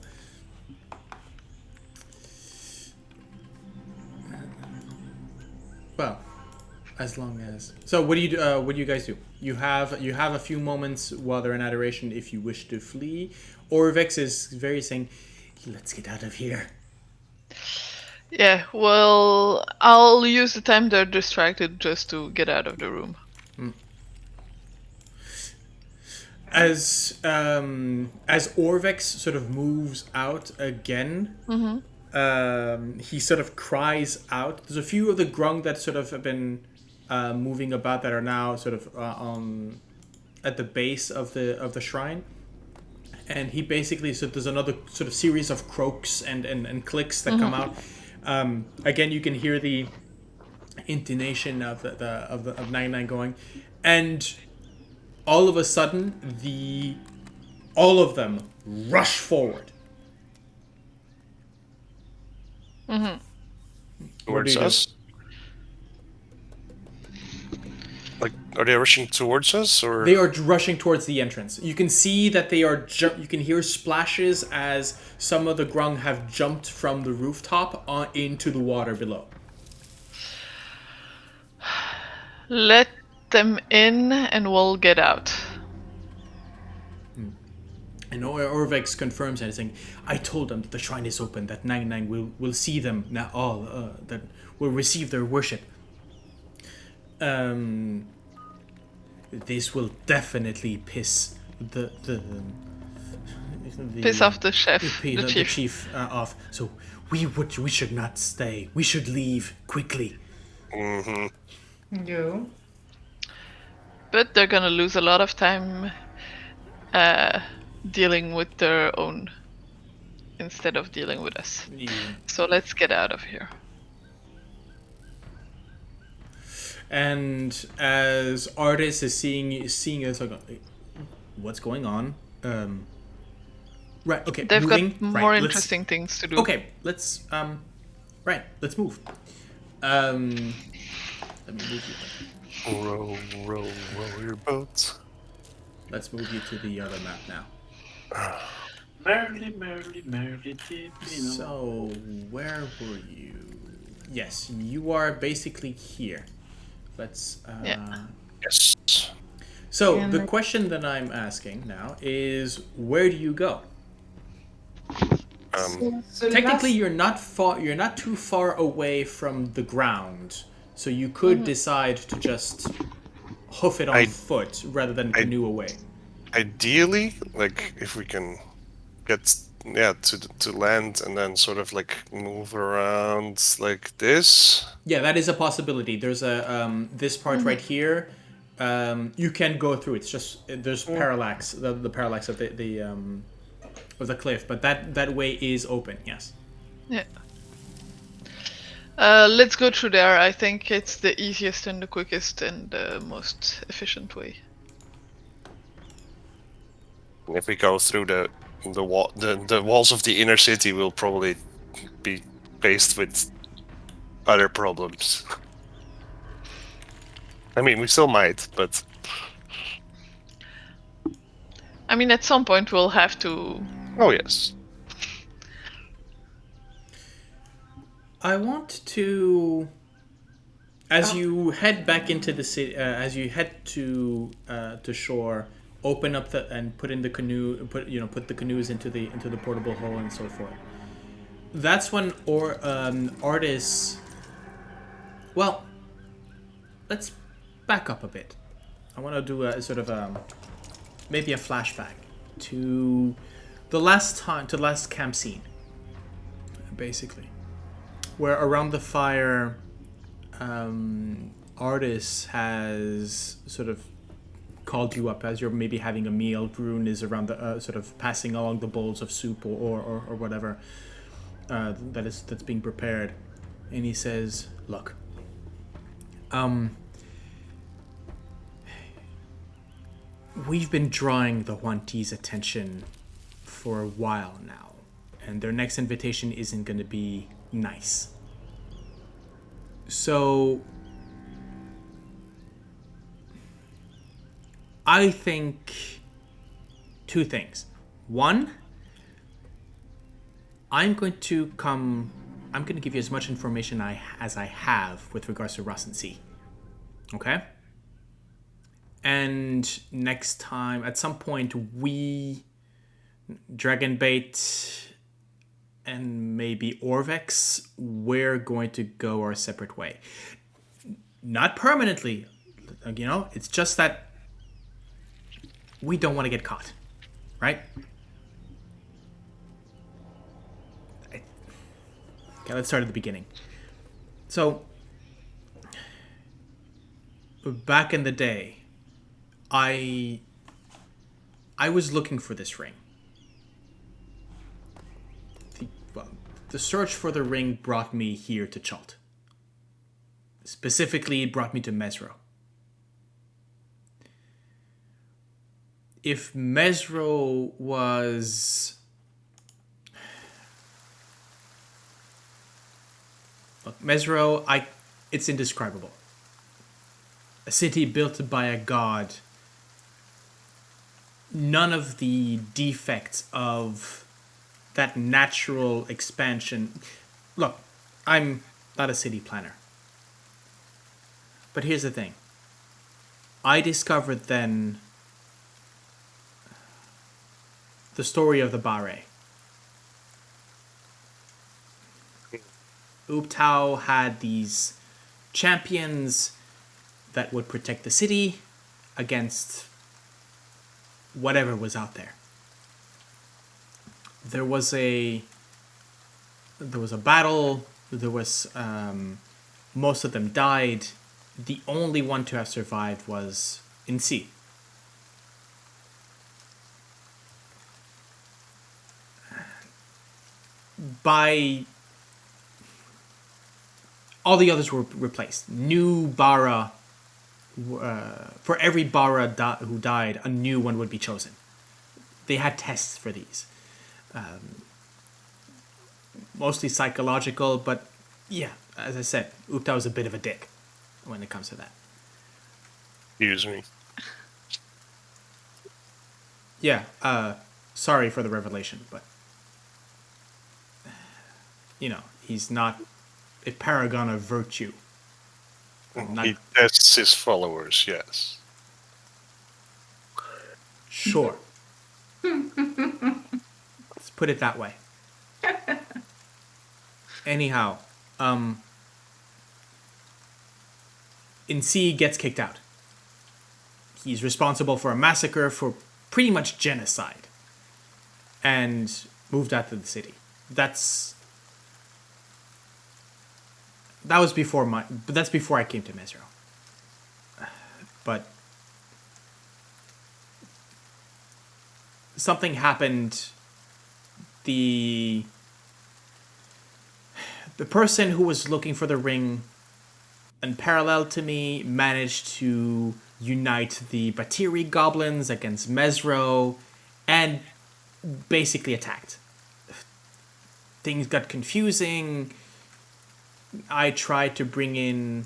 S1: Well, as long as what do you do? What do you guys do? You have a few moments while they're in adoration if you wish to flee. Orvex is very saying, "Let's get out of here."
S2: Yeah, well, I'll use the time they're distracted just to get out of the room.
S1: As Orvex sort of moves out again, he sort of cries out. There's a few of the Grung that sort of have been moving about that are now sort of at the base of the shrine, and he basically there's another sort of series of croaks and clicks that come out. Again, you can hear the intonation of of Nang Nang going, and all of a sudden, all of them rush forward.
S4: Towards us? Like, are they rushing towards us, or...?
S1: They are rushing towards the entrance. You can see that they are you can hear splashes as some of the Grung have jumped from the rooftop into the water below.
S2: Let them in and we'll get out.
S1: And Orvex confirms that, saying, "I told them that the shrine is open, that Nang Nang will see them now, all that will receive their worship. This will definitely piss
S2: Piss off the chef,
S1: the
S2: chief.
S1: chief off. So we should not stay. We should leave quickly."
S3: No.
S2: But they're gonna lose a lot of time dealing with their own instead of dealing with us.
S1: Yeah.
S2: So let's get out of here.
S1: And as Artis is seeing this, like, what's going on? Right. Okay.
S2: They've
S1: moving.
S2: got more interesting things to do.
S1: Okay. Let's right. Let's move. Let me move you.
S4: Row your boat.
S1: Let's move you to the other map now.
S5: Merrily, dip,
S1: So, where were you? Yes, you are basically here. Let's.
S4: Yes.
S1: So
S3: And
S1: the
S3: like-
S1: question that I'm asking now is, where do you go?
S3: So
S1: Technically,
S3: last-
S1: you're not far. You're not too far away from the ground, so you could decide to just hoof it on foot rather than canoe away.
S4: Ideally, like, if we can get to land and then sort of like move around like this.
S1: Yeah, that is a possibility. There's a this part right here. You can go through. It's just there's parallax, the parallax of the cliff, but that way is open. Yes.
S2: Yeah. Let's go through there. I think it's the easiest and the quickest and the most efficient way.
S4: If we go through the walls of the inner city, we'll probably be faced with other problems. I mean, we still might, but
S2: I mean, at some point we'll have to.
S4: oh yes.
S1: I want to, as you head back into the city, as you head to shore, open up and put in the canoe, put the canoes into the portable hull and so forth. That's when artists. Well, let's back up a bit. I want to do a sort of maybe a flashback to the last camp scene, basically. Where around the fire, Artis has sort of called you up as you're maybe having a meal. Vroon is around the sort of passing along the bowls of soup or whatever that's being prepared, and he says, "Look, we've been drawing the Huanti's attention for a while now, and their next invitation isn't going to be nice. So I think two things. One, I'm going to give you as much information as I have with regards to Rust and Sea. Okay? And next time, at some point, we, Dragonbait, and maybe Orvex, we're going to go our separate way. Not permanently, it's just that we don't want to get caught, right? Okay, let's start at the beginning. So, back in the day, I was looking for this ring. The search for the ring brought me here to Chult. Specifically, it brought me to Mesro. If Mesro was... Look, Mesro, it's indescribable. A city built by a god. None of the defects of that natural expansion. Look, I'm not a city planner. But here's the thing. I discovered then the story of the Bare. Ubtao had these champions that would protect the city against whatever was out there. There was a battle. There was most of them died. The only one to have survived was Insi. By all the others were replaced. New Bara. For every Bara who died, a new one would be chosen. They had tests for these. Mostly psychological, but yeah, as I said, Ubtao was a bit of a dick when it comes to that.
S4: Excuse me.
S1: Yeah, sorry for the revelation, but he's not a paragon of virtue.
S4: He tests his followers, yes.
S1: Sure. Let's put it that way. Anyhow, Insi gets kicked out. He's responsible for a massacre, for pretty much genocide, and moved out to the city. That was before that's before I came to Mesro. But something happened. The person who was looking for the ring, in parallel to me, managed to unite the Batiri goblins against Mesro, and basically attacked. Things got confusing. I tried to bring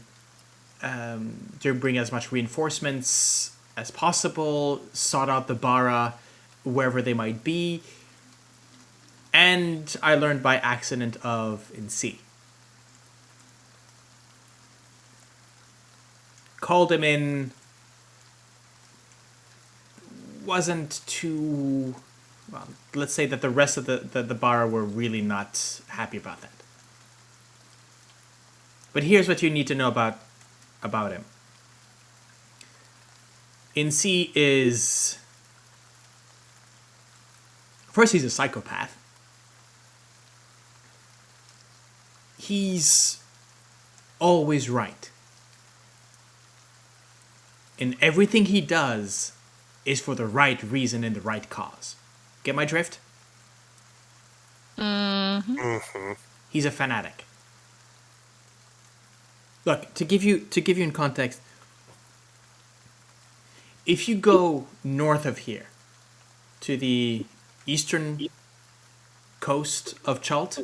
S1: as much reinforcements as possible, sought out the Bara wherever they might be, and I learned by accident of Insi. Called him in. Wasn't too... Well, let's say that the rest of the Bara were really not happy about that. But here's what you need to know about him. Insi is... First, he's a psychopath. He's always right. And everything he does is for the right reason and the right cause. Get my drift?
S2: Mm-hmm.
S1: He's a fanatic. Look, to give you in context, if you go north of here to the eastern coast of Chult,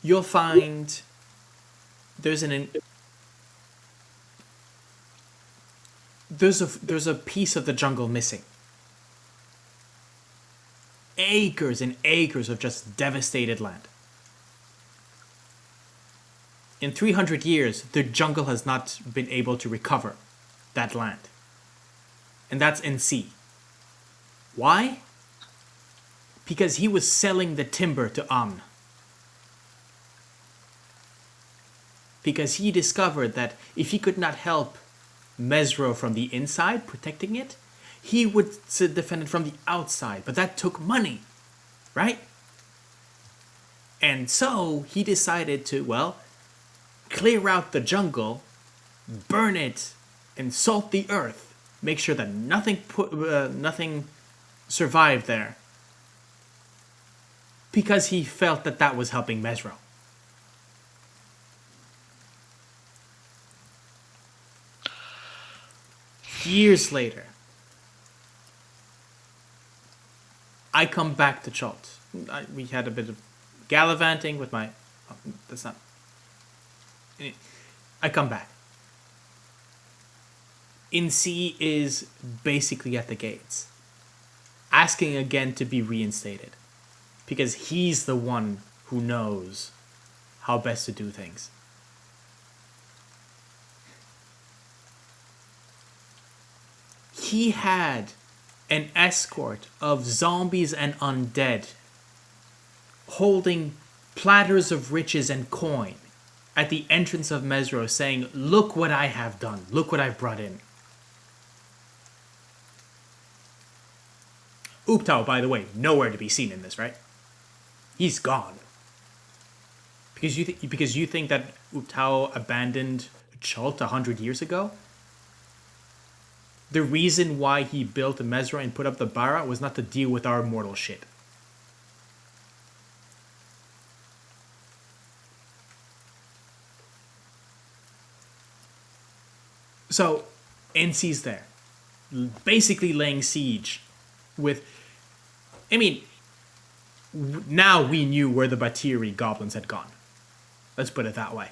S1: you'll find there's a piece of the jungle missing. Acres and acres of just devastated land. In 300 years, the jungle has not been able to recover that land. And that's NC. Why? Because he was selling the timber to Amn. Because he discovered that if he could not help Mesro from the inside, protecting it, he would defend it from the outside. But that took money, right? And so he decided to, well, clear out the jungle, burn it, and salt the earth. Make sure that nothing survived there. Because he felt that that was helping Mesro. Years later, I come back to Chult. We had a bit of gallivanting with my... Oh, that's not... I come back. Insi is basically at the gates, asking again to be reinstated, because he's the one who knows how best to do things. He had an escort of zombies and undead holding platters of riches and coin at the entrance of Mesro, saying, "Look what I have done. Look what I've brought in." Uptao, by the way, nowhere to be seen in this, right? He's gone. Because you think that Uptao abandoned Chult 100 years ago? The reason why he built the Mesra and put up the Bara was not to deal with our mortal shit. So, NC's there, basically laying siege with... I mean, now we knew where the Batiri goblins had gone. Let's put it that way.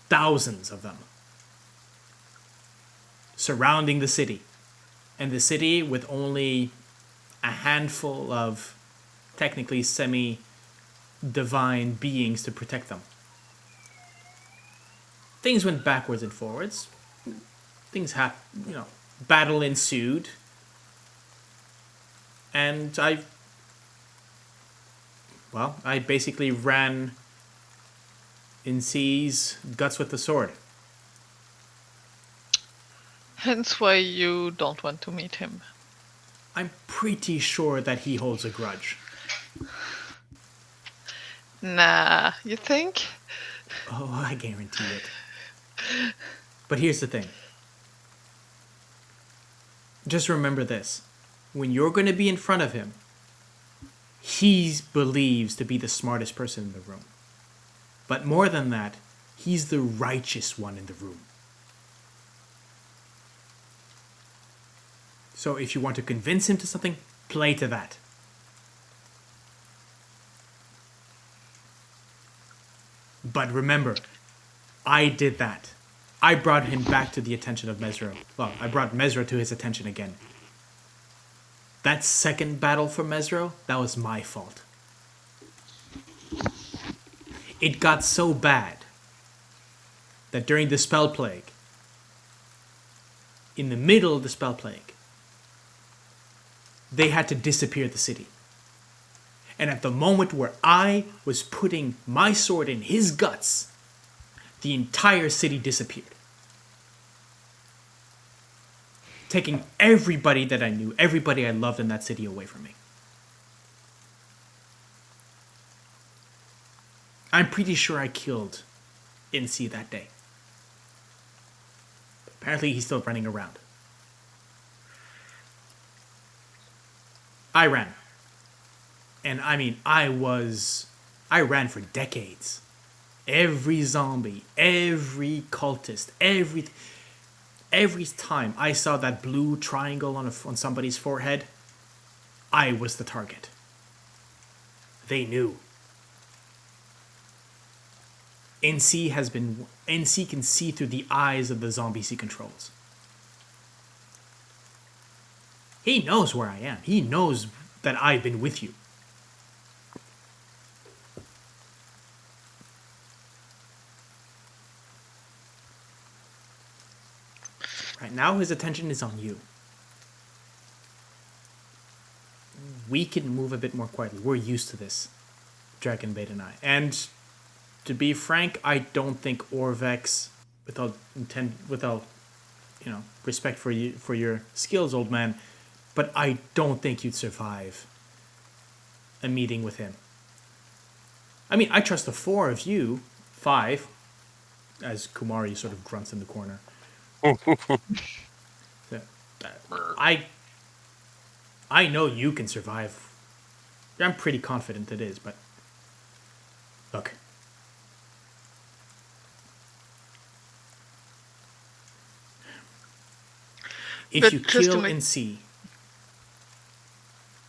S1: Thousands of them. Surrounding the city. And the city with only a handful of technically semi-divine beings to protect them. Things went backwards and forwards. Things happened, battle ensued. And I basically ran Insi's guts with the sword.
S2: Hence why you don't want to meet him.
S1: I'm pretty sure that he holds a grudge.
S2: Nah, you think?
S1: Oh, I guarantee it. But here's the thing. Just remember this. When you're going to be in front of him, he believes to be the smartest person in the room. But more than that, he's the righteous one in the room. So if you want to convince him to something, play to that. But remember, I did that. I brought him back to the attention of Mesro. Well, I brought Mesro to his attention again. That second battle for Mesro, that was my fault. It got so bad that during the Spell Plague, in the middle of the Spell Plague, they had to disappear the city. And at the moment where I was putting my sword in his guts, the entire city disappeared. Taking everybody that I knew, everybody I loved in that city away from me. I'm pretty sure I killed NC that day. Apparently he's still running around. I ran. And I mean, I ran for decades. Every zombie, every cultist, every time I saw that blue triangle on somebody's forehead, I was the target. They knew. NC can see through the eyes of the zombies he controls. He knows where I am. He knows that I've been with you. Right now his attention is on you. We can move a bit more quietly. We're used to this, Dragonbait and I. And to be frank, I don't think Orvex, without respect for you, for your skills, old man, but I don't think you'd survive a meeting with him. I mean, I trust the four of you, five, as Kumari sort of grunts in the corner. I know you can survive. I'm pretty confident it is, but look. If you kill NC,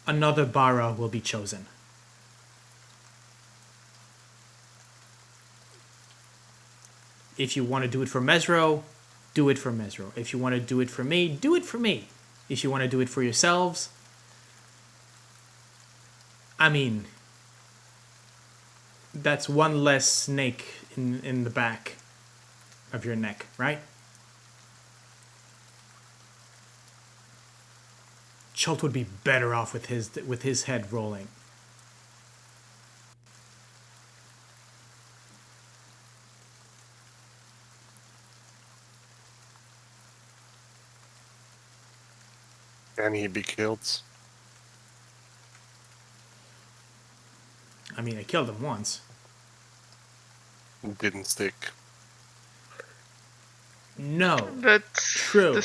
S1: another Bara will be chosen. If you want to do it for Mesro, do it for Mesro. If you want to do it for me, do it for me. If you want to do it for yourselves, I mean, that's one less snake in the back of your neck, right? Chult would be better off with his head rolling.
S4: Can he be killed?
S1: I mean, I killed him once.
S4: Didn't stick.
S1: No.
S2: But
S1: True.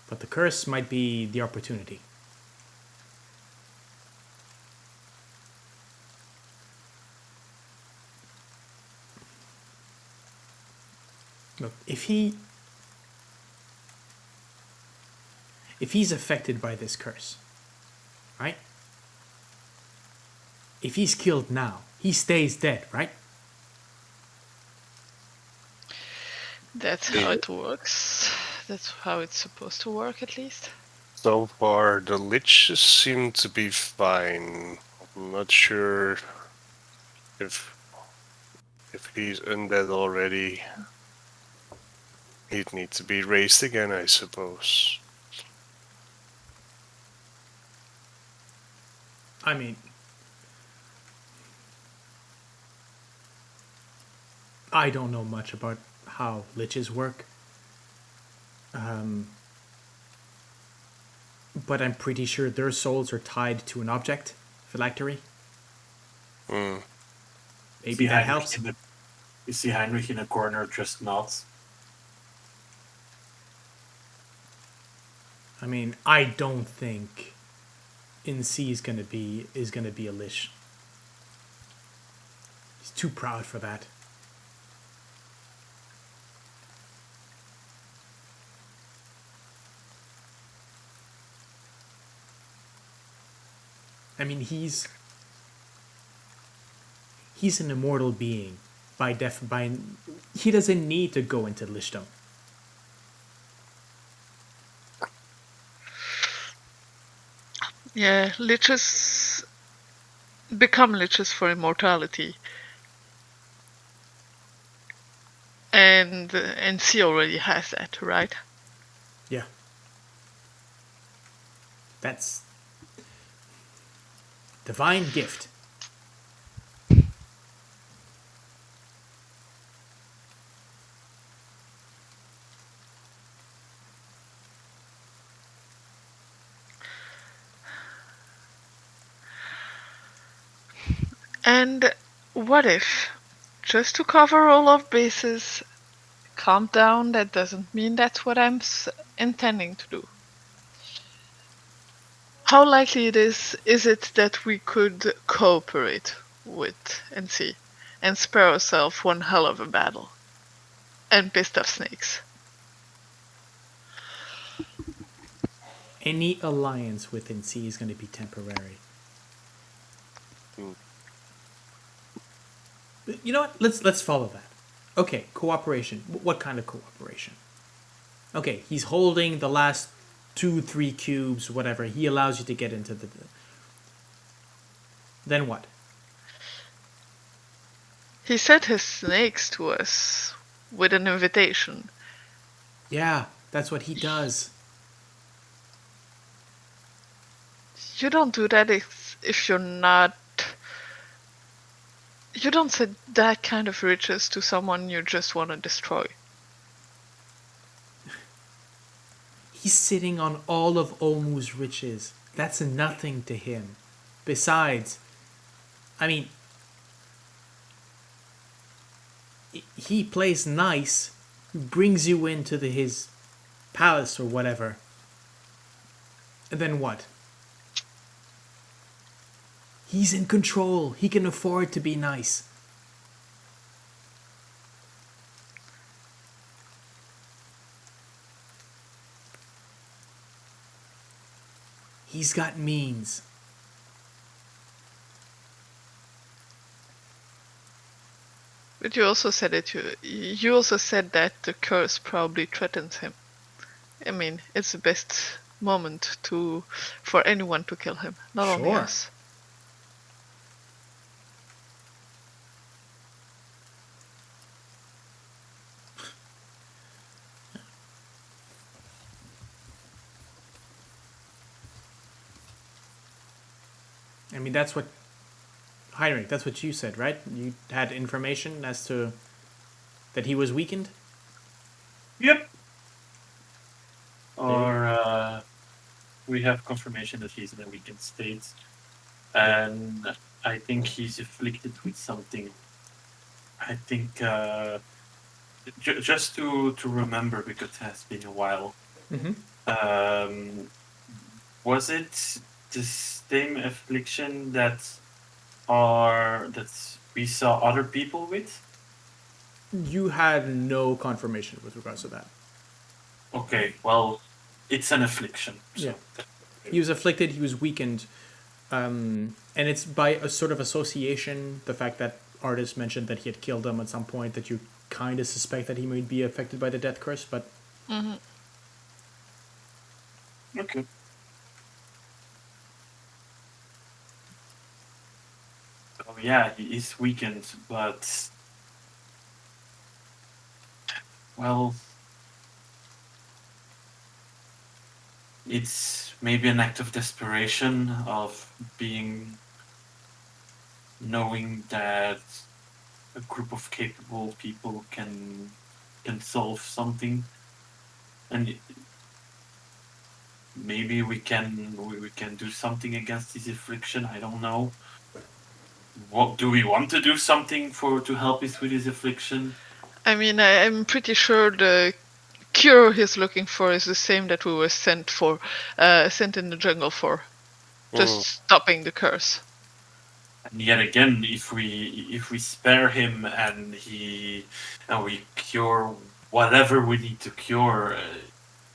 S1: But the curse might be the opportunity. Look, if he's affected by this curse, right? If he's killed now, he stays dead, right?
S2: That's how it works. That's how it's supposed to work, at least.
S4: So far, the liches seem to be fine. I'm not sure if he's undead already. He'd need to be raised again, I suppose.
S1: I mean, I don't know much about how liches work. But I'm pretty sure their souls are tied to an object, phylactery. Maybe that helps.
S5: You see Heinrich in a corner, just nods.
S1: I mean, I don't think NC is gonna be a lich. He's too proud for that. I mean, he's an immortal being. He doesn't need to go into Lichdom.
S2: Yeah, liches become liches for immortality. And NC already has that, right?
S1: Yeah. That's divine gift.
S2: And what if, just to cover all of bases, calm down, that doesn't mean that's what I'm intending to do. How likely is it that we could cooperate with NC and spare ourselves one hell of a battle and pissed off snakes?
S1: Any alliance with NC is going to be temporary. You know what? Let's follow that. Okay, cooperation. What kind of cooperation? Okay, he's holding the last 2-3 cubes, whatever. He allows you to get into the... Then what?
S2: He sent his snakes to us with an invitation.
S1: Yeah, that's what he does.
S2: You don't do that if you're not... You don't send that kind of riches to someone you just want to destroy.
S1: He's sitting on all of Olmu's riches. That's nothing to him. Besides, I mean, he plays nice, brings you into his palace or whatever. And then what? He's in control. He can afford to be nice. He's got means.
S2: But you also said that the curse probably threatens him. I mean, it's the best moment for anyone to kill him, not only
S1: Sure.
S2: us.
S1: I mean, that's what... Heinrich, that's what you said, right? You had information as to... that he was weakened?
S5: Yep. Or we have confirmation that he's in a weakened state. And I think he's afflicted with something. I think just to remember, because it has been a while.
S1: Mm-hmm.
S5: Was it the same affliction that we saw other people with?
S1: You had no confirmation with regards to that.
S5: Okay, well, it's an affliction. So.
S1: Yeah. He was afflicted, he was weakened. And it's by a sort of association, the fact that Artis mentioned that he had killed him at some point, that you kind of suspect that he might be affected by the death curse, but...
S2: Mm-hmm.
S5: Okay. Oh yeah, he is weakened, but... Well... It's maybe an act of desperation, of knowing that a group of capable people can solve something, and maybe we can do something against this affliction. I don't know. What do we want to do something to help us with this affliction?
S2: I mean, I'm pretty sure the cure he's looking for is the same that we were sent in the jungle for. Just stopping the curse.
S5: And yet again, if we spare him and we cure whatever we need to cure,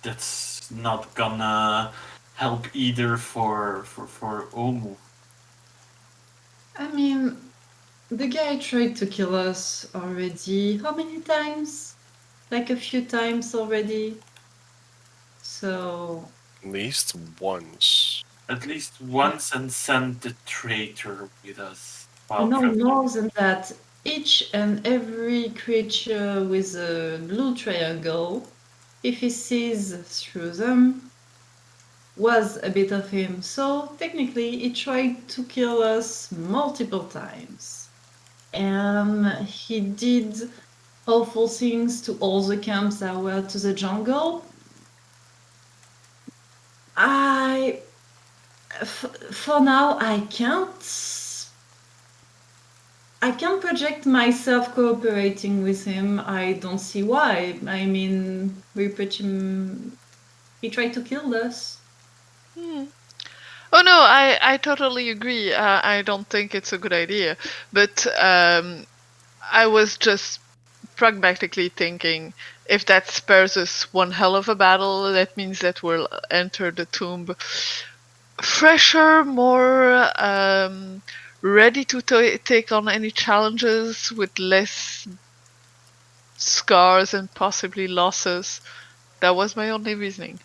S5: that's not gonna help either for Omu.
S3: I mean, the guy tried to kill us already. How many times? Like a few times already. So
S4: At least once.
S5: At least once, and send the traitor with us. While
S3: no
S5: traveling.
S3: more than that. Each and every creature with a blue triangle, if he sees through them, was a bit of him. So technically, he tried to kill us multiple times. And he did awful things to all the camps that were to the jungle. For now, I can't project myself cooperating with him. I don't see why. I mean, he tried to kill us.
S2: Oh no, I totally agree. I don't think it's a good idea. But I was just pragmatically thinking, if that spares us one hell of a battle, that means that we'll enter the tomb fresher, more ready to take on any challenges with less scars and possibly losses. That was my only reasoning.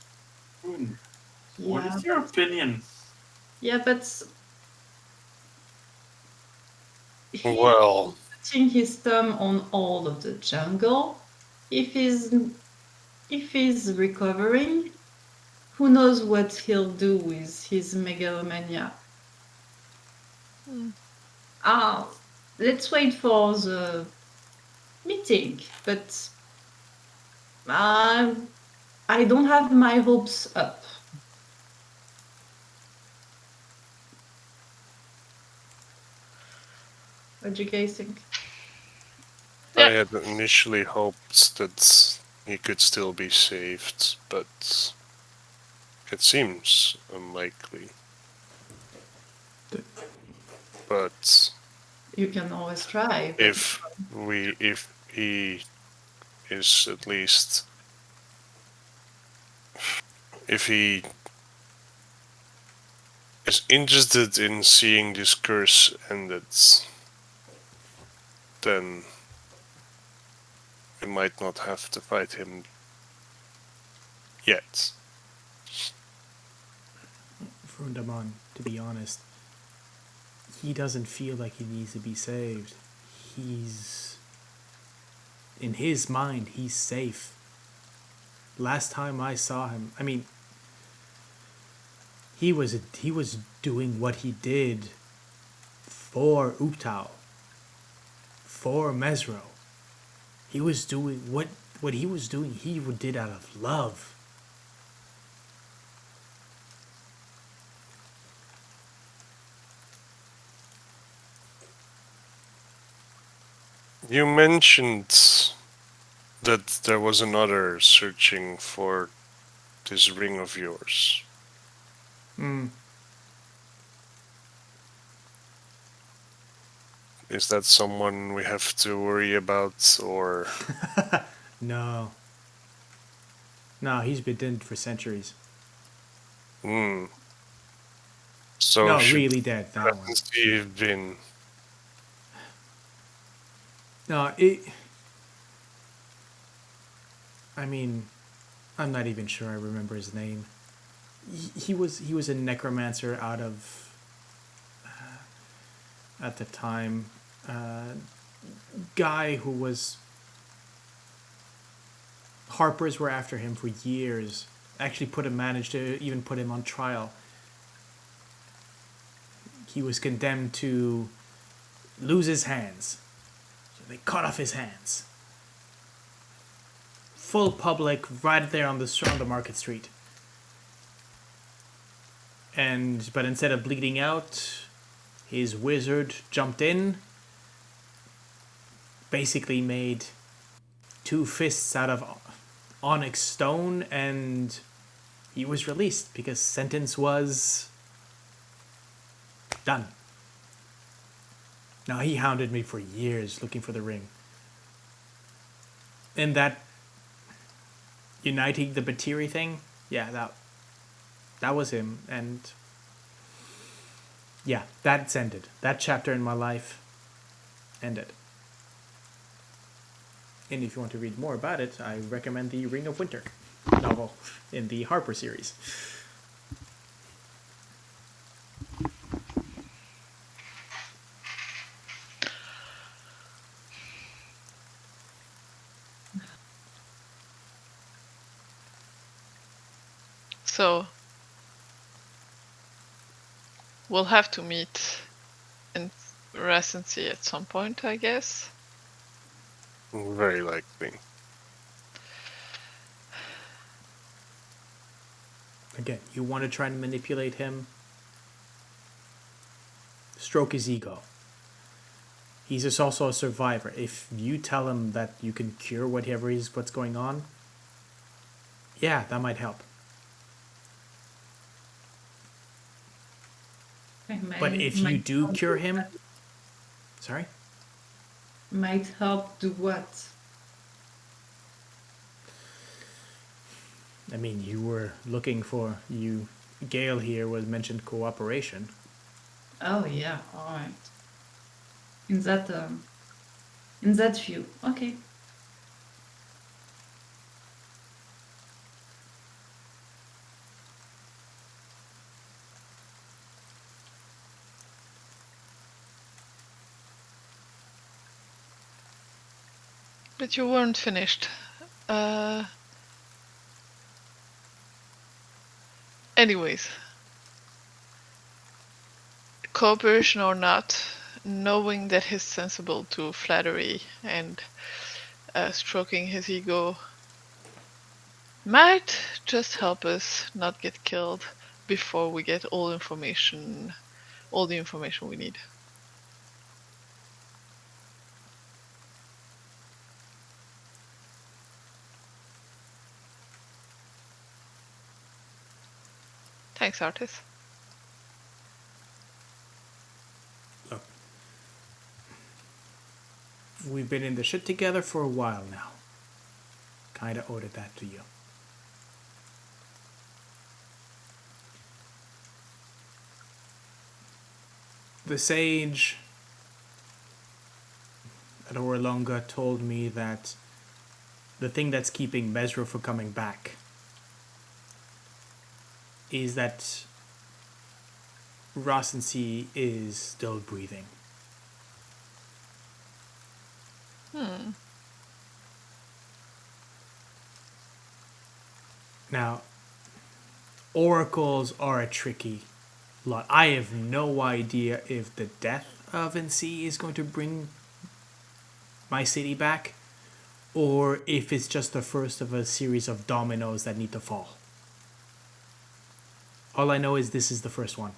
S5: What
S3: Yeah,
S5: is your opinion?
S3: yeah, but he's
S4: Well,
S3: putting his thumb on all of the jungle. If he's recovering, who knows what he'll do with his megalomania. Let's wait for the meeting, but I don't have my hopes up. What do you guys think?
S2: Yeah.
S4: I had initially hoped that he could still be saved, but it seems unlikely. But
S3: You can always try. But
S4: if he is at least, if he is interested in seeing this curse ended, then we might not have to fight him yet.
S1: Vroondomon, to be honest, he doesn't feel like he needs to be saved. In his mind, he's safe. Last time I saw him, I mean, he was doing what he did for Uptau, for Mesro. He was doing what he was doing. He did out of love.
S4: You mentioned that there was another searching for this ring of yours. Is that someone we have to worry about, or?
S1: No, he's been dead for centuries.
S4: So
S1: No, really dead, that one.
S4: hasn't he been?
S1: No, I mean, I'm not even sure I remember his name. He was a necromancer out of at the time, guy who was Harpers were after him for years. Actually, managed to even put him on trial. He was condemned to lose his hands. So they cut off his hands. Full public, right there on the market street. But instead of bleeding out, his wizard jumped in, basically made 2 fists out of onyx stone, and he was released because sentence was done. Now, he hounded me for years looking for the ring. And that uniting the Batiri thing, yeah, that was him. And yeah, that's ended. That chapter in my life ended. And if you want to read more about it, I recommend the Ring of Winter novel in the Harper series.
S2: So we'll have to meet in residency at some point, I guess.
S4: Very likely.
S1: Again, you want to try and manipulate him, stroke his ego. He's just also a survivor. If you tell him that you can cure whatever is what's going on, yeah, that might help. But if you do cure him... Sorry?
S3: Might help do what?
S1: I mean, you were looking for... Gale here was mentioned cooperation.
S3: Oh yeah, alright. In that view. Okay.
S2: But you weren't finished. Anyways. Cooperation or not, knowing that he's sensible to flattery and stroking his ego might just help us not get killed before we get all the information we need. Thanks, Artis.
S1: Look, we've been in the shit together for a while now. Kinda owed it that to you. The sage at Orlonga told me that the thing that's keeping Mesro from coming back is that Rosency is still breathing. Now, oracles are a tricky lot. I have no idea if the death of NC is going to bring my city back, or if it's just the first of a series of dominoes that need to fall. All I know is this is the first one.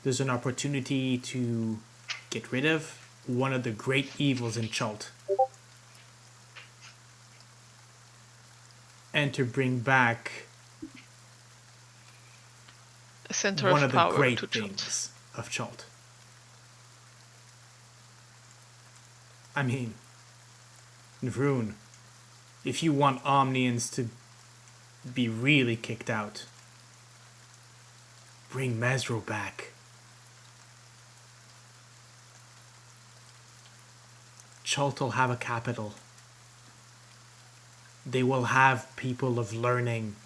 S1: There's an opportunity to get rid of one of the great evils in Chult, and to bring back
S2: A center
S1: one
S2: of
S1: of the
S2: power
S1: great
S2: to
S1: things of Chult. I mean, Vroon, if you want Omnians to be really kicked out, bring Mesro back. Chult will have a capital. They will have people of learning.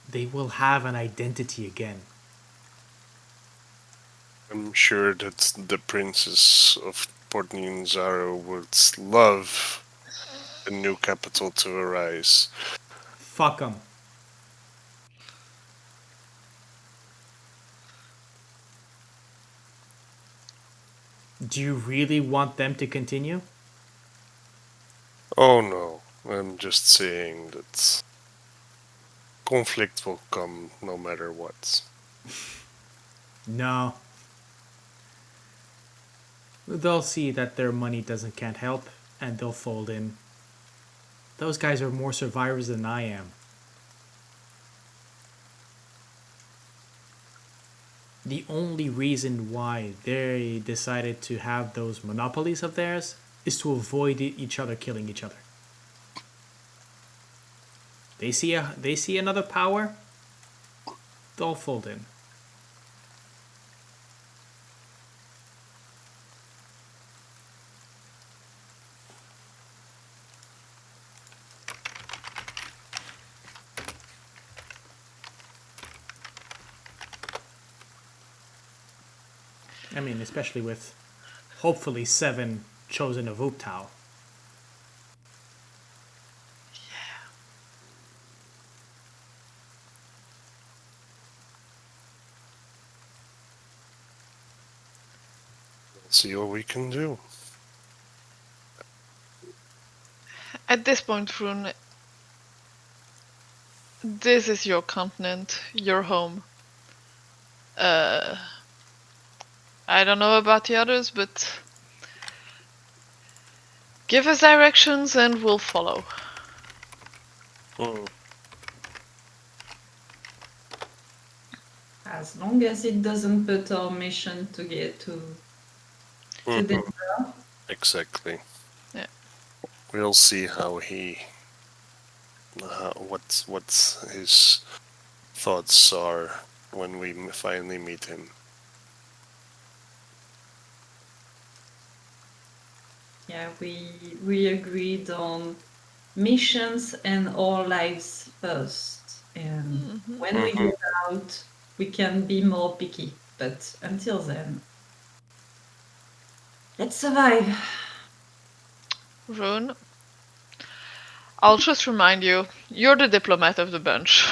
S1: They will have an identity again.
S4: I'm sure that the Princess of Port Nunzaro would love a new capital to arise.
S1: Fuck them. Do you really want them to continue?
S4: Oh no, I'm just saying that conflict will come no matter what.
S1: No. They'll see that their money can't help, and they'll fold in. Those guys are more survivors than I am. the only reason why they decided to have those monopolies of theirs is to avoid each other killing each other. They see another power, they'll fold in. I mean, especially with hopefully 7 chosen of Uptao.
S4: Let's see what we can do.
S2: At this point, Vroon, this is your continent, your home. I don't know about the others, but give us directions and we'll follow.
S3: As long as it doesn't put our mission to get to danger.
S4: Exactly.
S2: Yeah.
S4: We'll see how what his thoughts are when we finally meet him.
S3: Yeah, we agreed on missions and our lives first. And when we get out, we can be more picky. But until then, let's survive.
S2: Vroon, I'll just remind you, you're the diplomat of the bunch.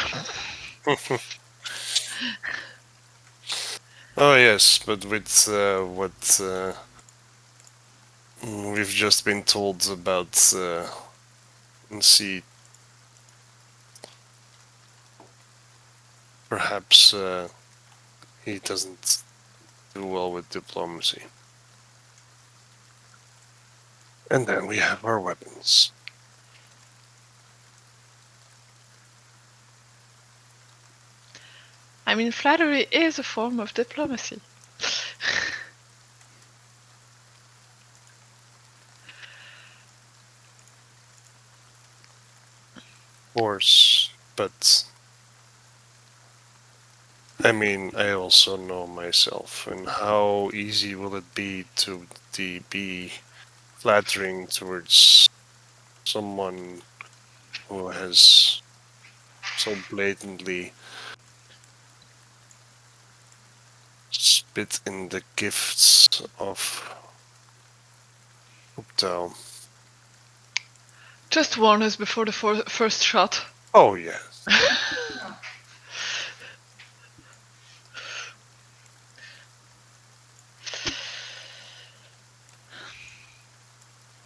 S4: Oh yes, but with what we've just been told about, see, perhaps he doesn't do well with diplomacy. And then we have our weapons.
S2: I mean, flattery is a form of diplomacy.
S4: Of course, but I mean, I also know myself, and how easy will it be to be flattering towards someone who has so blatantly spit in the gifts of Uptown.
S2: Just warn us before the first shot.
S4: Oh yeah.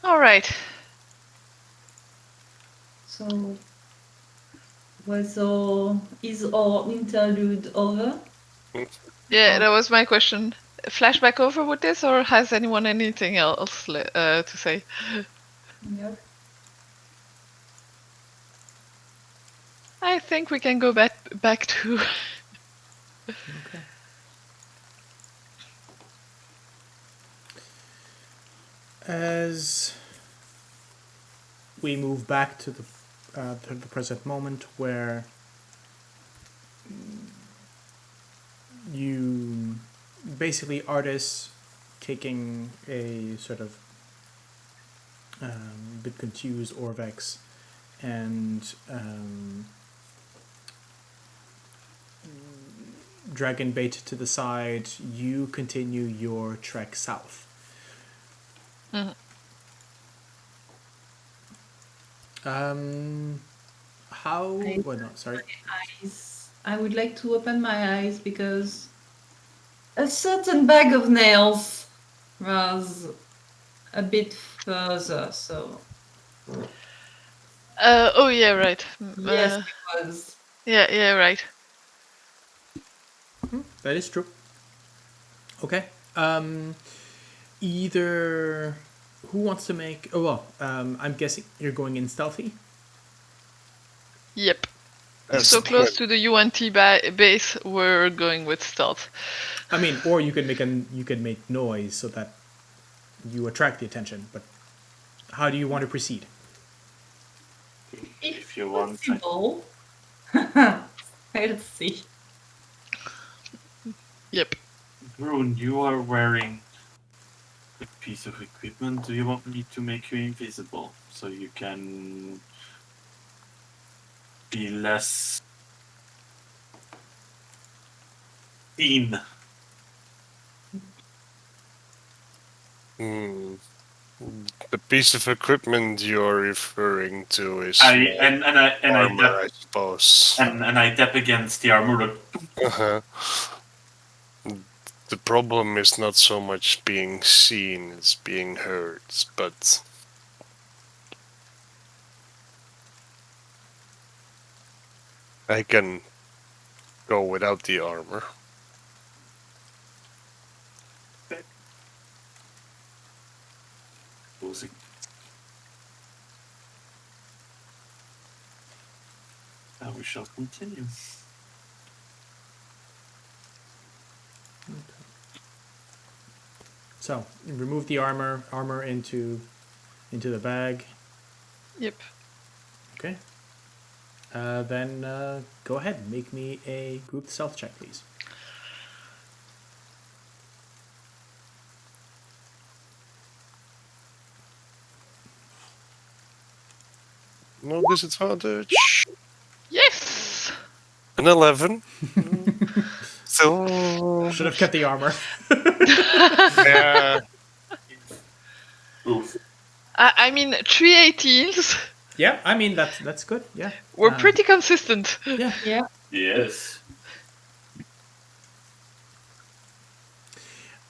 S2: All right.
S3: So, is our interlude over?
S2: Yeah, that was my question. Flashback over with this, or has anyone anything else to say?
S3: Yep.
S2: I think we can go back to.
S1: Okay. As we move back to the present moment, where you basically artists taking a sort of bit confused Orvex and dragon bait to the side, you continue your trek south. Sorry.
S3: I would like to open my eyes because a certain bag of nails was a bit further, so.
S2: Oh yeah, right.
S3: Yes, it was.
S2: Yeah, right.
S1: That is true. Okay. Either who wants to make? Oh well. I'm guessing you're going in stealthy.
S2: Yep.
S4: That's
S2: So close
S4: good.
S2: to the UNT base, we're going with stealth.
S1: I mean, or you could make noise so that you attract the attention. But how do you want to proceed?
S5: If you want.
S3: Possible. Let's see.
S2: Yep.
S5: Vroon, you are wearing a piece of equipment. Do you want me to make you invisible so you can be less seen?
S4: The piece of equipment you're referring to is armor, I suppose.
S5: And I tap against the armor.
S4: Uh-huh. The problem is not so much being seen, it's being heard, but I can go without the armor.
S5: Now we shall continue.
S1: So remove the armor into the bag.
S2: Yep.
S1: Okay. Then go ahead. Make me a group stealth check, please.
S4: No disadvantage.
S2: Yes.
S4: An 11. So
S1: Should have kept the armor.
S4: yeah.
S5: Oof.
S2: I mean, 3 18s.
S1: Yeah, I mean that's good. Yeah.
S2: We're pretty consistent.
S1: Yeah.
S3: Yeah.
S5: Yes.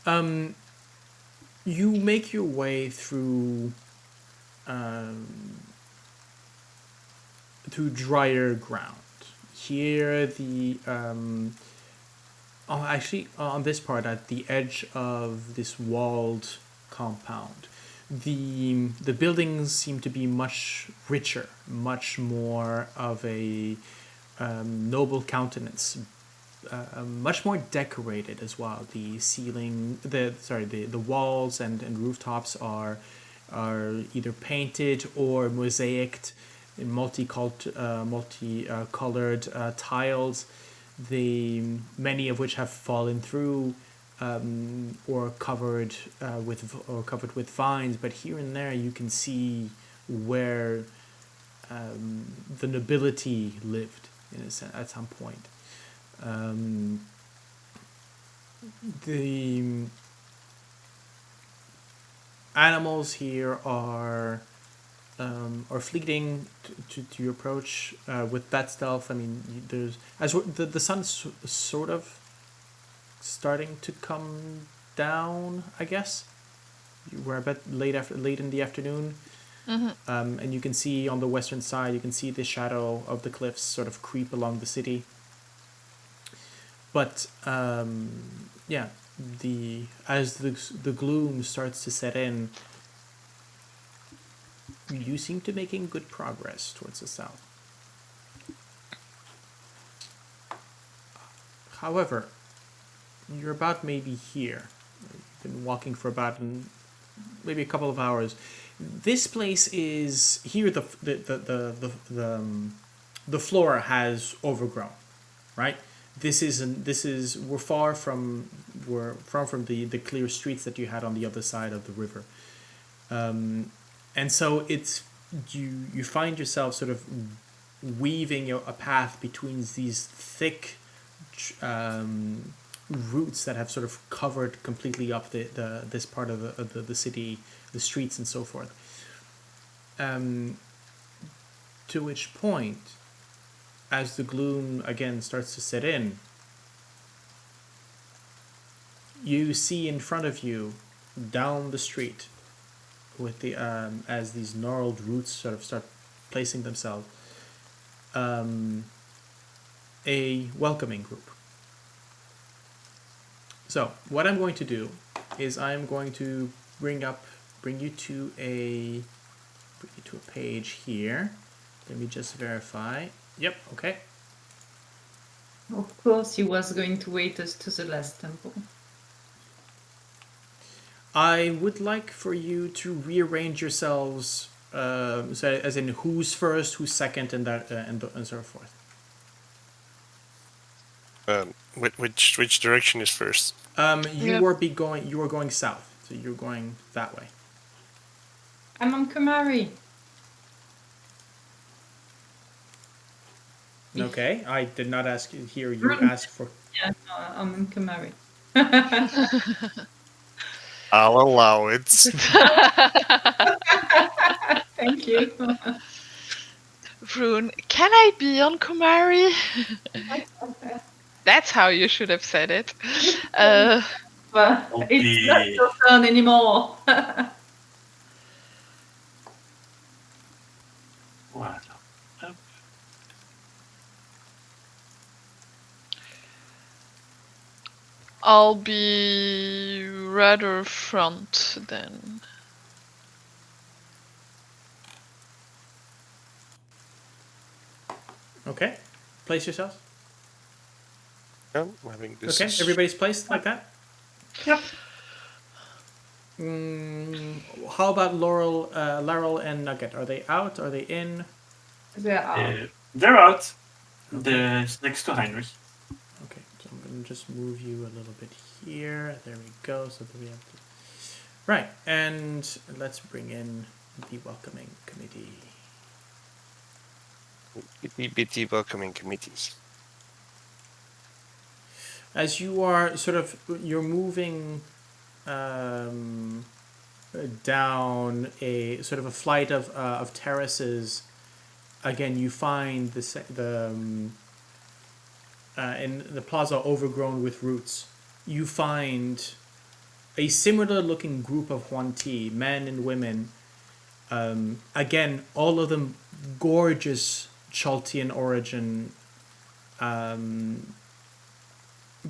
S1: You make your way through drier ground. Here, actually, on this part, at the edge of this walled compound, the buildings seem to be much richer, much more of a noble countenance. Much more decorated as well. The ceiling, the walls and rooftops are either painted or mosaiced in multicolored tiles. Many of which have fallen through or covered with vines. But here and there, you can see where the nobility lived at some point. The animals here are fleeting to your approach with that stealth. I mean, there's the sun's sort of starting to come down, I guess. We're a bit late in the afternoon.
S2: Mm-hmm.
S1: And you can see on the western side, you can see the shadow of the cliffs sort of creep along the city. But as the gloom starts to set in, you seem to be making good progress towards the south. However, you're about maybe here. You've been walking for about maybe a couple of hours. This place is here. The flora has overgrown, right? We're far from the clear streets that you had on the other side of the river, and so you find yourself sort of weaving a path between these thick roots that have sort of covered completely up this part of the city, the streets and so forth. To which point, as the gloom again starts to set in, you see in front of you, down the street, with the as these gnarled roots sort of start placing themselves, a welcoming group. So what I'm going to do is I'm going to bring you to a page here. Let me just verify. Yep, okay.
S3: Of course, he was going to wait us to the last temple.
S1: I would like for you to rearrange yourselves, so as in who's first, who's second, and that, and so forth.
S4: Which direction is first?
S1: You are going south, so you're going that way.
S3: I'm on Kumari.
S1: Okay, I did not ask you here. You asked for.
S3: Yeah, no, I'm on Kumari.
S4: I'll allow it.
S3: Thank you.
S2: Vroon, can I be on Kumari? That's how you should have said it.
S3: But it's not your turn anymore.
S5: Wow.
S2: I'll be rather front then.
S1: Okay, place yourselves.
S4: Yeah, I think this
S1: Okay,
S4: is...
S1: everybody's placed like that.
S3: Yep.
S1: How about Laurel, and Nugget? Are they out? Are they in?
S3: They're out.
S5: They're out. They're next to Heinrich.
S1: Okay, so I'm gonna just move you a little bit here. There we go. So that we have to. Right, and let's bring in the welcoming committee.
S4: Itty bitty welcoming committees.
S1: As you are you're moving down a sort of a flight of terraces. Again, you find in the plaza overgrown with roots. You find a similar looking group of Huanti, men and women. Again, all of them gorgeous Chaltian origin.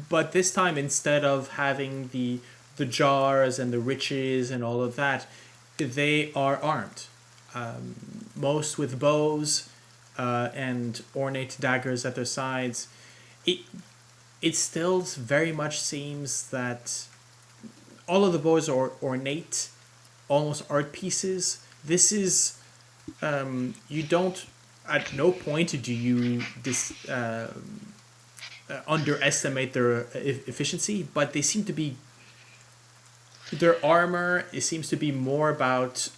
S1: But this time, instead of having the jars and the riches and all of that, they are armed. Most with bows and ornate daggers at their sides. It still very much seems that all of the bows are ornate, almost art pieces. This is you don't. At no point do you underestimate their efficiency, but they seem to be. Their armor, it seems to be more about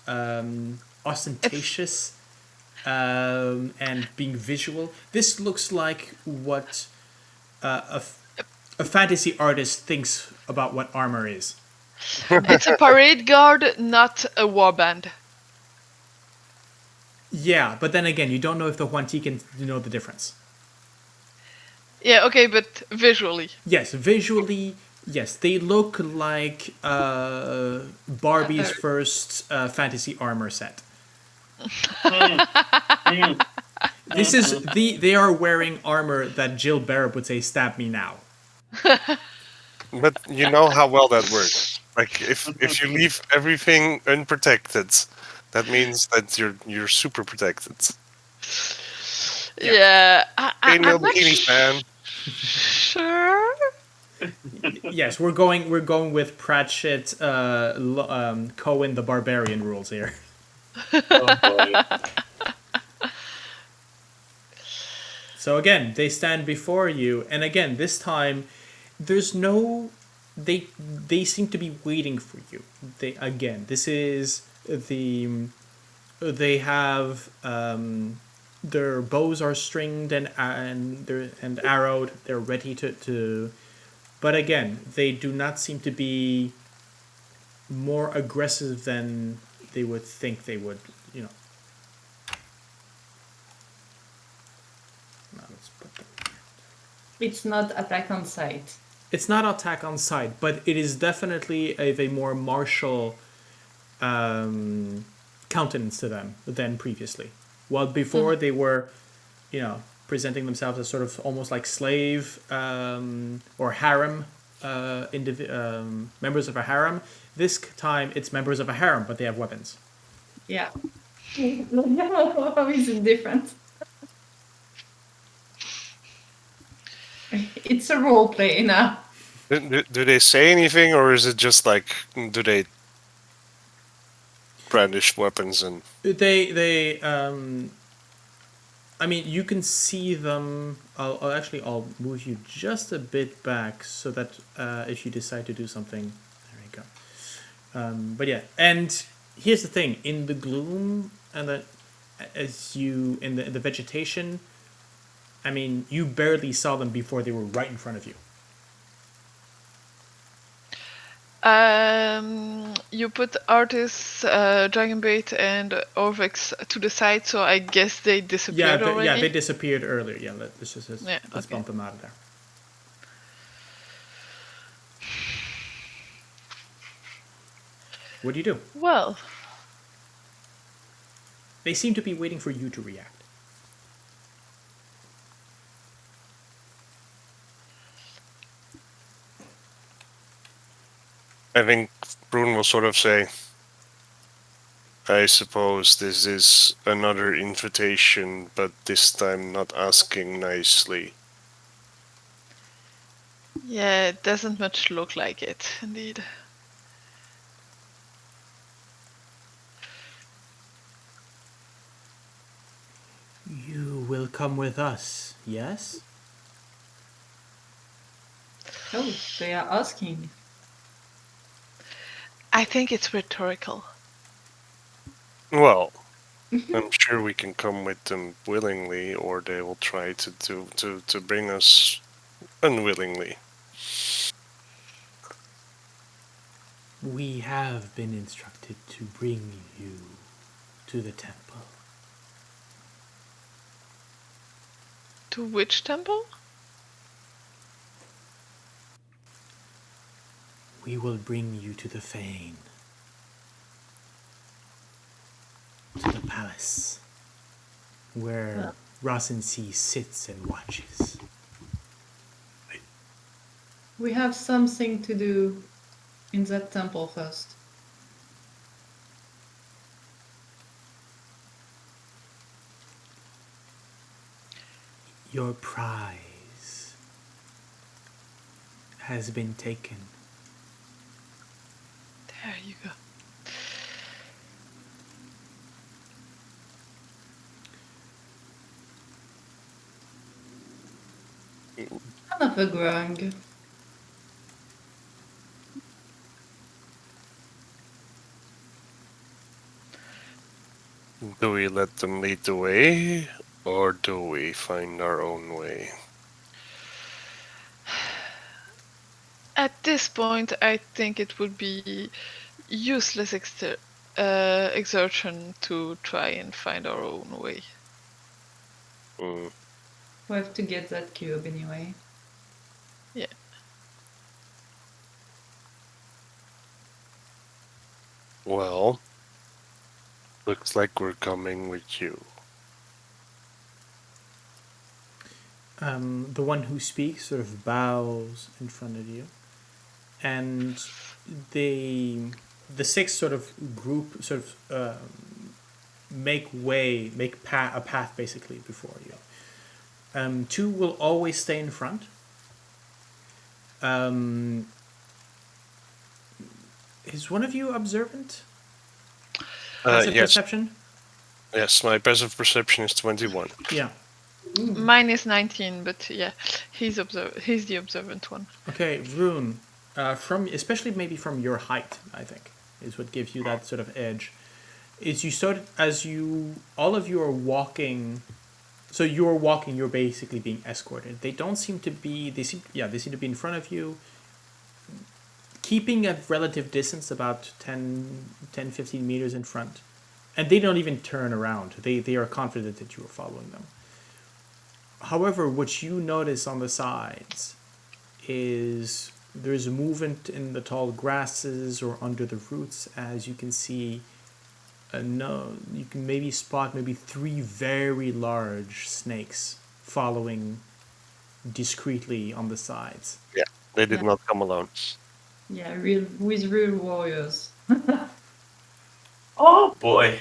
S1: ostentatious and being visual. This looks like what a fantasy artist thinks about what armor is.
S2: It's a parade guard, not a warband.
S1: Yeah, but then again, you don't know if the Huanti can know the difference.
S2: Yeah, okay, but visually.
S1: Yes, visually, yes, they look like Barbie's first fantasy armor set. This is they are wearing armor that Jill Barrett would say, "Stab me now."
S4: But you know how well that works. Like if you leave everything unprotected, that means that you're super protected.
S2: Yeah,
S4: Ain't no
S2: I'm not
S4: bikini fan.
S2: sure.
S1: Yes, we're going with Pratchett, Cohen the Barbarian rules here.
S5: Oh boy.
S1: So again, they stand before you, and again, this time, there's no. They seem to be waiting for you. This is they have their bows are stringed and arrowed. They're ready to. But again, they do not seem to be more aggressive than they would think they would. You know. Now let's put them here.
S3: It's not attack on sight.
S1: It's not attack on sight, but it is definitely a more martial countenance to them than previously. While before they were, presenting themselves as sort of almost like slave or harem members of a harem. This time it's members of a harem, but they have weapons.
S3: Yeah. How is it different? It's a role play now.
S4: Do they say anything, or is it just like, do they brandish weapons and...
S1: I mean, you can see them. I'll move you just a bit back so that if you decide to do something, there you go. But yeah, and here's the thing: in the gloom and in the vegetation, I mean, you barely saw them before they were right in front of you.
S2: You put Artis, Dragonbait, and Orvex to the side, so I guess they disappeared already.
S1: Yeah, they disappeared earlier. Yeah, let's bump them out of there. What do you do?
S2: Well,
S1: they seem to be waiting for you to react.
S4: I think Brune will sort of say, I suppose this is another invitation, but this time not asking nicely.
S2: yeah, it doesn't much look like it, indeed.
S1: You will come with us, yes?
S3: Oh, they are asking.
S2: I think it's rhetorical.
S4: Well, I'm sure we can come with them willingly, or they will try to bring us unwillingly.
S1: We have been instructed to bring you to the temple.
S2: To which temple?
S1: We will bring you to the Fane. To the palace. Where Rasensi sits and watches.
S3: We have something to do in that temple first.
S1: Your prize has been taken.
S2: There you go.
S3: Son of a grung.
S4: Do we let them lead the way, or do we find our own way?
S2: At this point, I think it would be useless exertion to try and find our own way.
S3: We have to get that cube anyway.
S2: Yeah.
S4: Well, looks like we're coming with you.
S1: The one who speaks sort of bows in front of you, and the six sort of group sort of make a path basically before you. Two will always stay in front. Is one of you observant? Passive
S4: Yes.
S1: perception?
S4: Yes, my passive perception is 21.
S1: Yeah.
S2: Mine is 19, but yeah, he's the observant one.
S1: Okay, Vroon, especially maybe from your height, I think, is what gives you that sort of edge. Is all of you are walking. So you're walking. You're basically being escorted. They don't seem to be. They seem to be in front of you, keeping a relative distance, about 10-15 meters in front, and they don't even turn around. They are confident that you are following them. However, what you notice on the sides is there's a movement in the tall grasses or under the roots, as you can see. You can maybe spot 3 very large snakes following discreetly on the sides.
S4: Yeah, they did not come alone.
S3: Yeah, with real warriors.
S5: Oh boy.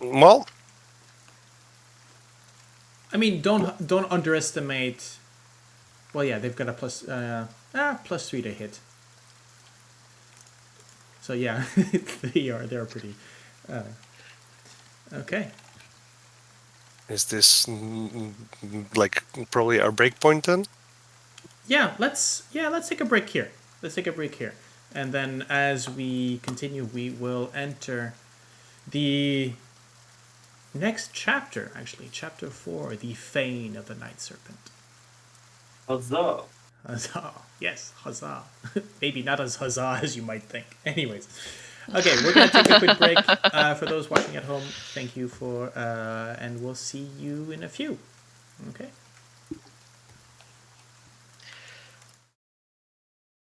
S4: Well,
S1: I mean, don't underestimate. Well, yeah, they've got a +3 to hit. So yeah, they're pretty. Okay.
S4: Is this like probably our breakpoint then?
S1: Yeah, let's take a break here. And then as we continue, we will enter the next chapter. Actually, chapter 4, the Fane of the Night Serpent.
S5: Huzzah!
S1: Huzzah! Yes, huzzah. Maybe not as huzzah as you might think. Anyways, okay, we're gonna take a quick break. For those watching at home, thank you for, and we'll see you in a few. Okay.